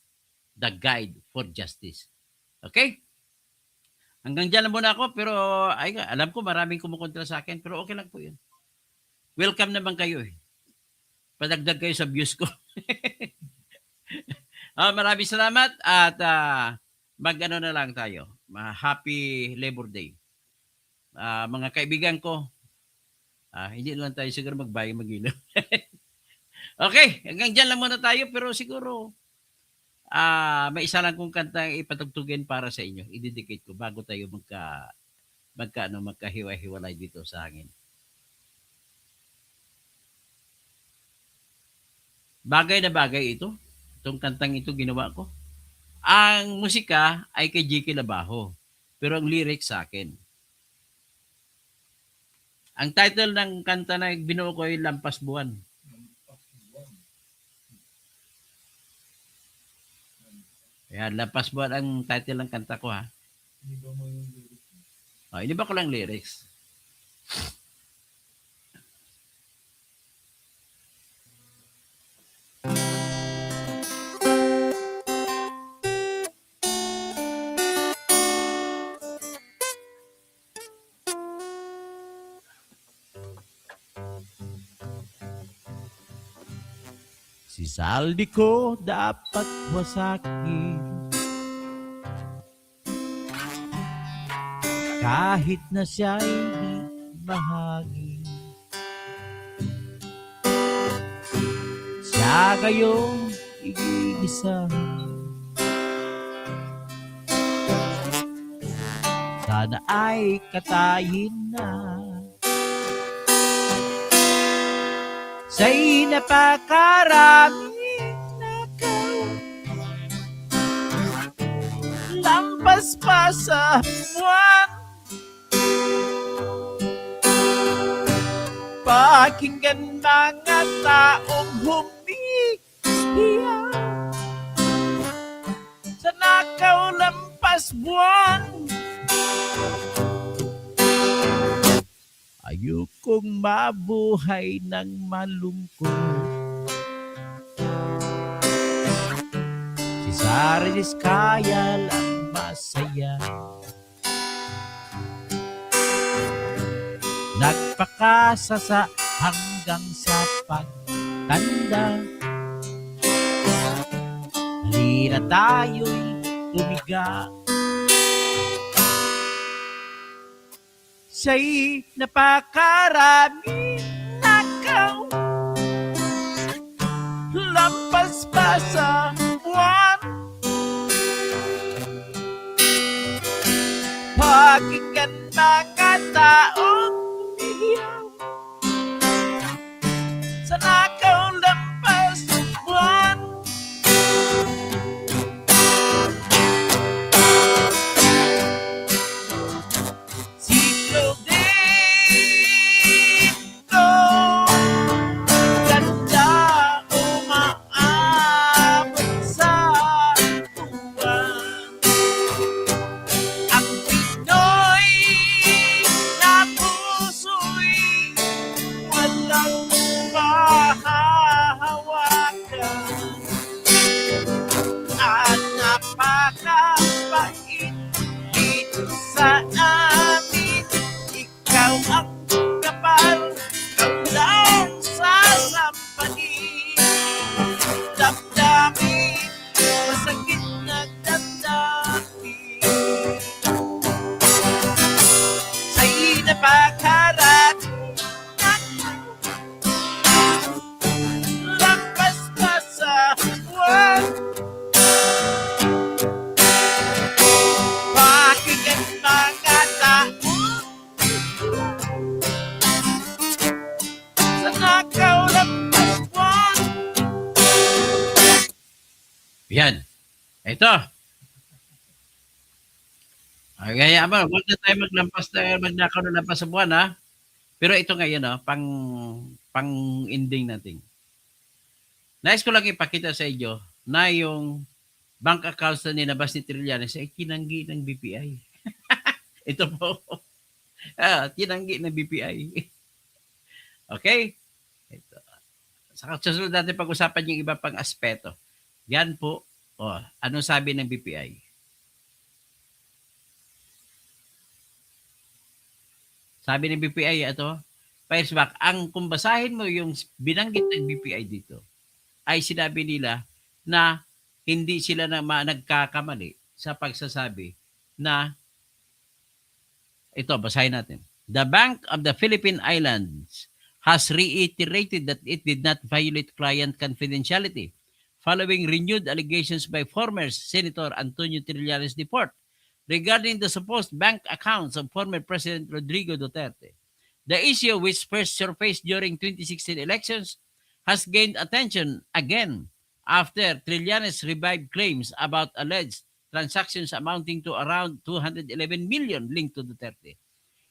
the guide for justice. Okay? Hanggang dyan lang muna ako, pero alam ko maraming kumukontra sa akin, pero okay lang po yun. Welcome naman kayo eh. Padagdag kayo sa views ko. Maraming salamat at mag-ano na lang tayo. Happy Labor Day. Mga kaibigan ko, hindi lang tayo siguro magbayang mag-ilaw. Okay, hanggang dyan lang muna tayo, pero siguro may isa lang kong kanta ipatugtugin para sa inyo. I-dedicate ko bago tayo magkahiwa-hiwalay dito sa hangin. Bagay na bagay ito. Itong kantang ito ginawa ko. Ang musika ay kay J.K. Labajo. Pero ang lyrics sa akin. Ang title ng kanta na binuo ko ay Lampas Buwan. Ayan, Lampas Buwan ang title ng kanta ko ha. Iniba ko lang lyrics. Si saldi ko dapat wasakin kahit na siya'y bahagi. Siya kayong igigisa. Sana ay katayin na. Sa'y napakaraming nakaw, lampas pa sa buwan. Pakinggan mga taong humihiya sa nakaw lampas buwan. Ayokong mabuhay ng malungkot. Si Sara Diskaya lang masaya. Nagpakasa sa hanggang sa pagtanda. Halina tayo'y tumiga. Siya'y napakaraming nakaw, lampas pa sa buwan. Pakinggan mga taong umiiyaw sa nakaw lampas buwan. Ito, kaya ba, huwag na tayo maglampas na magnakaw ng lampas sa buwan, ha? Pero ito ngayon, pang-ending natin. Nais ko lang ipakita sa inyo na yung bank accounts na ninabas ni Trillanes ay tinanggi ng BPI. Ito po, tinanggi ng BPI. Okay? Ito. Sa susunod natin pag-usapan yung iba pang aspeto. Yan po, ano sabi ng BPI? Sabi ng BPI, ito, Fires back, kung basahin mo yung binanggit ng BPI dito, ay sinabi nila na hindi sila nagkakamali sa pagsasabi na ito, basahin natin. The Bank of the Philippine Islands has reiterated that it did not violate client confidentiality following renewed allegations by former Senator Antonio Trillanes Deport regarding the supposed bank accounts of former President Rodrigo Duterte. The issue, which first surfaced during 2016 elections, has gained attention again after Trillanes revived claims about alleged transactions amounting to around 211 million linked to Duterte.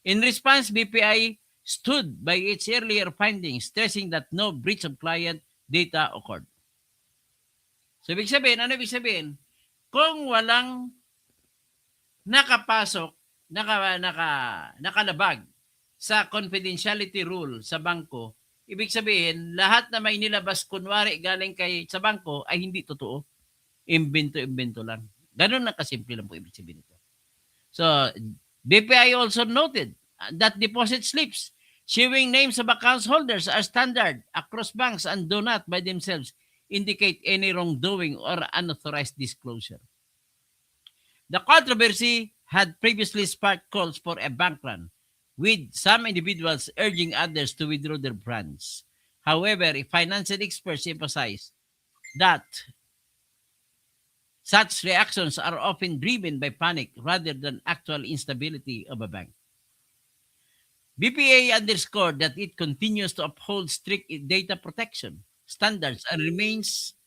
In response, BPI stood by its earlier findings, stressing that no breach of client data occurred. So, ibig sabihin, ano ibig sabihin? Kung walang nakapasok, nakalabag sa confidentiality rule sa bangko, ibig sabihin, lahat na may nilabas kunwari galing sa bangko ay hindi totoo. Imbento-imbento lang. Ganun na kasimple lang po ibig sabihin ito. So, BPI also noted that deposit slips showing names of accounts holders are standard across banks and do not by themselves indicate any wrongdoing or unauthorized disclosure. The controversy had previously sparked calls for a bank run, with some individuals urging others to withdraw their funds. However, financial experts emphasize that such reactions are often driven by panic rather than actual instability of a bank. BPA underscored that it continues to uphold strict data protection standards and remains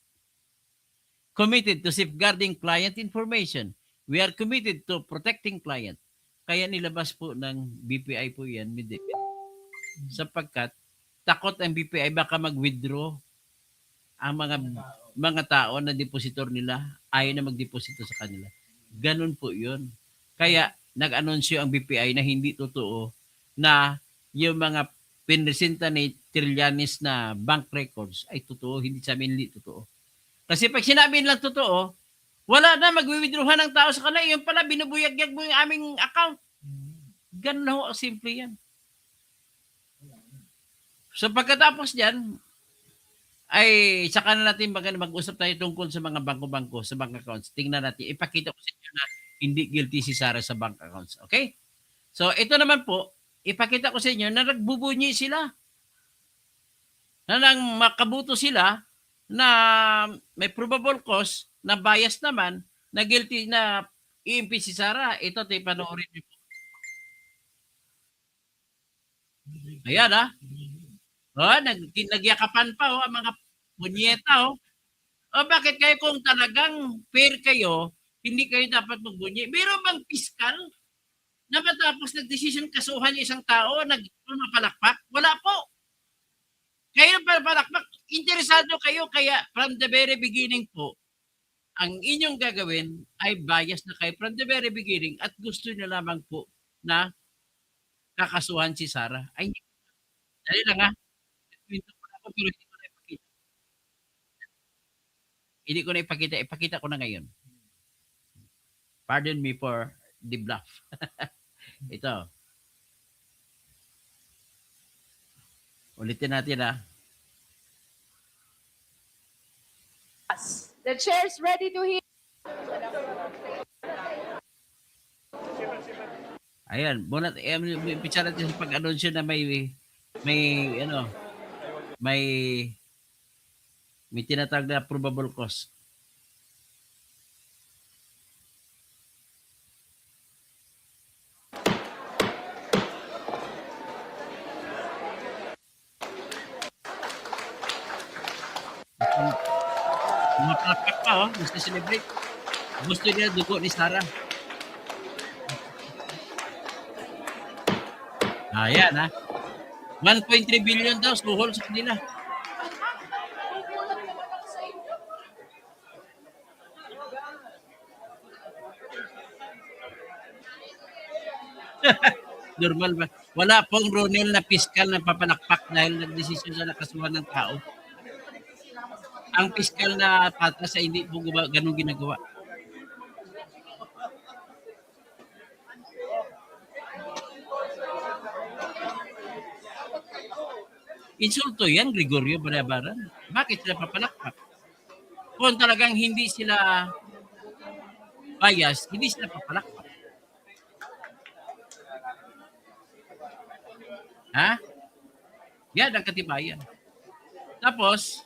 committed to safeguarding client information. We are committed to protecting client. Kaya nilabas po ng BPI po yan, sapagkat takot ang BPI baka mag-withdraw ang mga tao na depositor nila, ayaw na magdeposito sa kanila. Ganun po yun. Kaya nag-anunsyo ang BPI na hindi totoo na yung mga pinresenta ni Trillanes na bank records ay totoo, hindi sabihin hindi totoo. Kasi pag sinabi nilang totoo, wala na, mag-withdrawhan ng tao sa kanila, yung pala binubuyag-yag mo yung aming account. Ganun na ho, simple yan. So pagkatapos dyan, ay saka na natin mag-usap tayo tungkol sa mga bangko-bangko, sa bank accounts. Tingnan natin, ipakita ko sa inyo na hindi guilty si Sara sa bank accounts. Okay? So ito naman po, ipakita ko sa inyo na nagbubunyi sila. Na nang makabuto sila na may probable cause na bias naman na guilty na i-impeach si Sara. Ito, tayo panoorin niyo po. Ayan, nagyakapan pa, ang mga bunyeta, bakit kayo kung talagang fair kayo, hindi kayo dapat magbunyi? Meron bang piskal na matapos nag-decision kasuhan yung isang tao, nagpapalakpak? Wala po. Kayo palakpak, interesado kayo, kaya from the very beginning po, ang inyong gagawin ay bias na kayo from the very beginning at gusto nyo lamang po na kakasuhan si Sara. Ay, dali lang Kwento ko na ako pero hindi ko na ipakita. Hindi ko na ipakita, ipakita ko na ngayon. Pardon me for the bluff. Ito. Ulitin natin The chair is ready to hear. Ayan, muna umpisa natin sa pag-anunsyo na may tinatawag na probable cause. Mapalakpak pa, gusto celebrate. Gusto nila dugo ni Sara. Ayan, ha? 1.3 billion daw suhol sa kanila. Normal ba? Wala pong Ronel na piskal na papalakpak dahil nagdesisyon sa nakasuhan ng tao. Ang piskal na patas ay hindi po ganun ginagawa. Insulto yan, Gregorio Barabaran. Bakit sila papalakpak? Kung talagang hindi sila bias, hindi sila papalakpak. Ha? Yan ang katibayan. Tapos,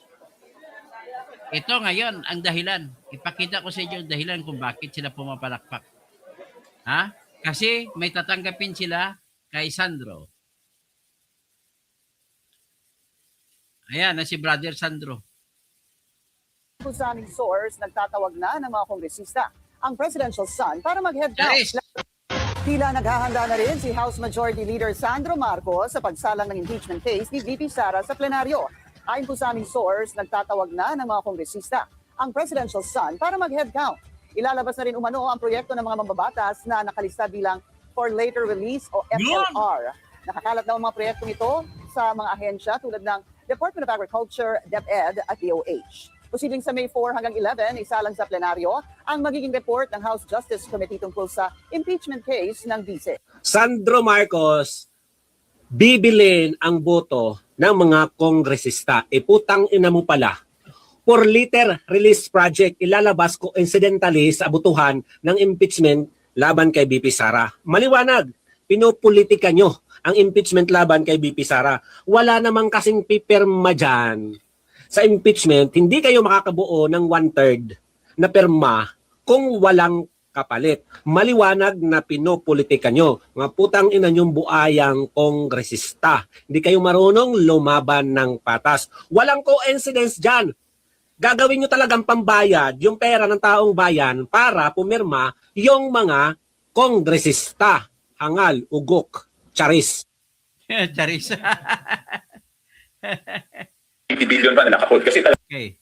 ito ngayon ang dahilan. Ipakita ko sa inyo ang dahilan kung bakit sila pumapalakpak. Ha? Kasi may tatanggapin sila kay Sandro. Ayan, na si Brother Sandro. Kung sa aming source, nagtatawag na ng mga kongresista ang presidential son para mag-head Charis! count. Tila naghahanda na rin si House Majority Leader Sandro Marcos sa pagsalang ng impeachment case ni VP Sara sa plenaryo. Ayon po sa aming source, nagtatawag na ng mga kongresista ang presidential son para mag-head count. Ilalabas na rin umano ang proyekto ng mga mambabatas na nakalista bilang for later release o FLR. Nakakalat daw ang mga proyektong ito sa mga ahensya tulad ng Department of Agriculture, DepEd at DOH. Posibleng sa May 4 hanggang 11, isalang sa plenaryo ang magiging report ng House Justice Committee tungkol sa impeachment case ng vice. Sandro Marcos, bibilin ang boto ng mga kongresista. Putang ina mo pala. For later release project, ilalabas ko incidentally sa abutuhan ng impeachment laban kay BP Sara. Maliwanag, pinopolitika nyo ang impeachment laban kay BP Sara. Wala namang kasing pipirma dyan. Sa impeachment, hindi kayo makakabuo ng 1/3 na pirma kung walang kapalit. Maliwanag na pinopolitika nyo. Mga putang ina nyong buayang kongresista. Hindi kayo marunong lumaban ng patas. Walang coincidence dyan. Gagawin nyo talagang pambayad yung pera ng taong bayan para pumirma yung mga kongresista. Hangal, ugok, charis. Charis. 50 billion pa na nakahold kasi Okay.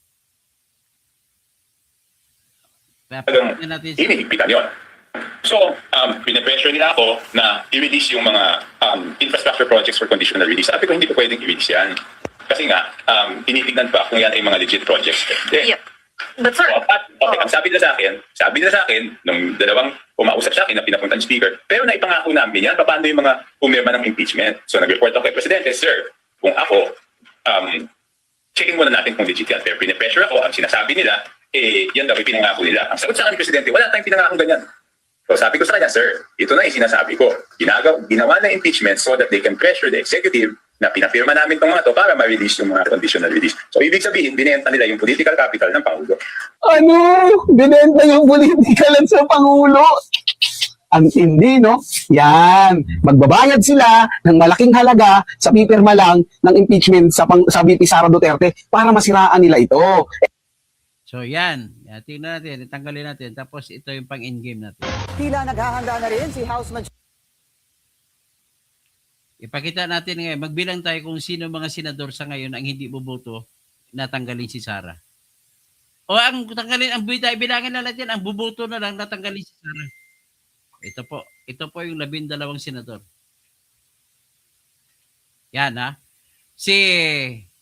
talagang Papakita natin hinihigpitan yun. So, pinapressure nila ako na i-release yung mga infrastructure projects for conditional release. Sabi ko, hindi ko pwedeng i-release yan. Kasi nga, tinitignan pa kung yan ay mga legit projects. Yep. But sir, Okay, ang sabi nila sa akin, nung dalawang umausap sa akin na pinapunta ng speaker, pero naipangako namin yan, paano yung mga pumirma ng impeachment. So, nag-report ako kay Presidente, sir, kung ako, checking muna natin kung legit yan. Pero pinapressure ako, ang sinasabi nila, yan daw yung pinangako nila. Ang sagot sa akin, Presidente, wala tayong pinangako ganyan. So sabi ko sa kanya, sir, ito na yung sinasabi ko. Ginawa na impeachment so that they can pressure the executive na pinafirma namin itong mga to para ma-release yung mga conditional release. So ibig sabihin, binenta nila yung political capital ng Pangulo. Ano? Binenta yung politikalan sa Pangulo. Ang hindi, no? Yan. Magbabayad sila ng malaking halaga sa pipirma lang ng impeachment sa VP Sara Duterte para masiraan nila ito. So yan, tingnan natin, itanggalin natin. Tapos ito yung pang-endgame natin. Tila naghahanda na rin si House Majority Ipakita natin ngayon, magbilang tayo kung sino mga senador sa ngayon ang hindi buboto na tanggalin si Sara. O ang tanggalin, ang bilangin na natin, ang buboto na lang natanggalin si Sara. Ito po yung 12 senador. Yan ha. Si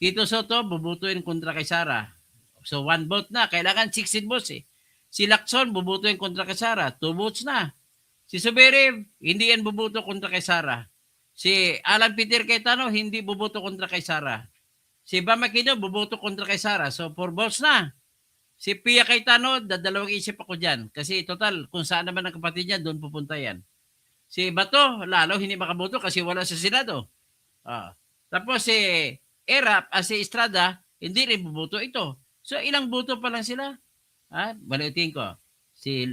Tito Soto, bubutuin kontra kay Sara. So 1 vote na. Kailangan 16 votes eh. Si Lacson, bubutuin kontra kay Sara. 2 votes na. Si Suberev, hindi yan bubuto kontra kay Sara. Si Alan Peter Cayetano, hindi bubuto kontra kay Sara. Si Bam Aquino, bubuto kontra kay Sara. So 4 votes na. Si Pia Cayetano, dadalawang isip ako dyan. Kasi total, kung saan naman ang kapatid niya, doon pupunta yan. Si Bato, lalo hindi makaboto kasi wala sa Senado. Tapos si Erap, si Estrada, hindi rin buboto ito. So ilang boto pa lang sila? Balitin ko. Si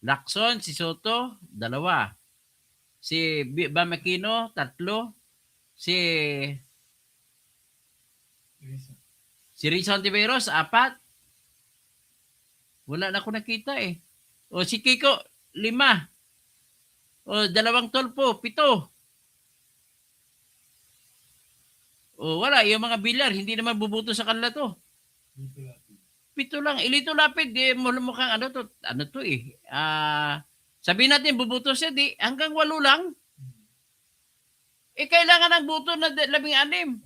Lacson, si Soto, 2. Si Bam Aquino, 3. Si Rizal Tiberos, 4. Wala na ako nakita eh. O si Kiko, 5. O 2 tulpo, 7. O wala, yung mga bilyar, hindi naman bubuto sa kanila to. 7 lang. Ilito Lapid, mukhang ano to eh. Sabihin natin, bubuto siya, hanggang 8 lang. Kailangan ng buto na 16.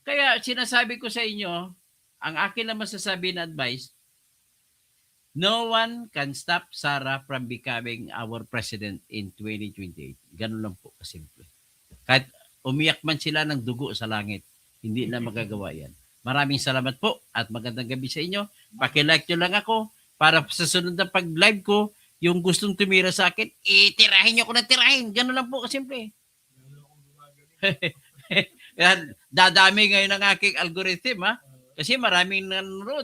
Kaya sinasabi ko sa inyo, ang akin na masasabi na advice, no one can stop Sara from becoming our president in 2028. Ganun lang po kasimple. Kahit umiyak man sila ng dugo sa langit, hindi na magagawa yan. Maraming salamat po at magandang gabi sa inyo. Paki-like nyo lang ako para sa sunod na pag-live ko, yung gustong tumira sa akin, tirahin nyo ako ng tirahin. Ganun lang po kasimple. Dadami ngayon ang aking algorithm, ha? Kasi maraming nanonood.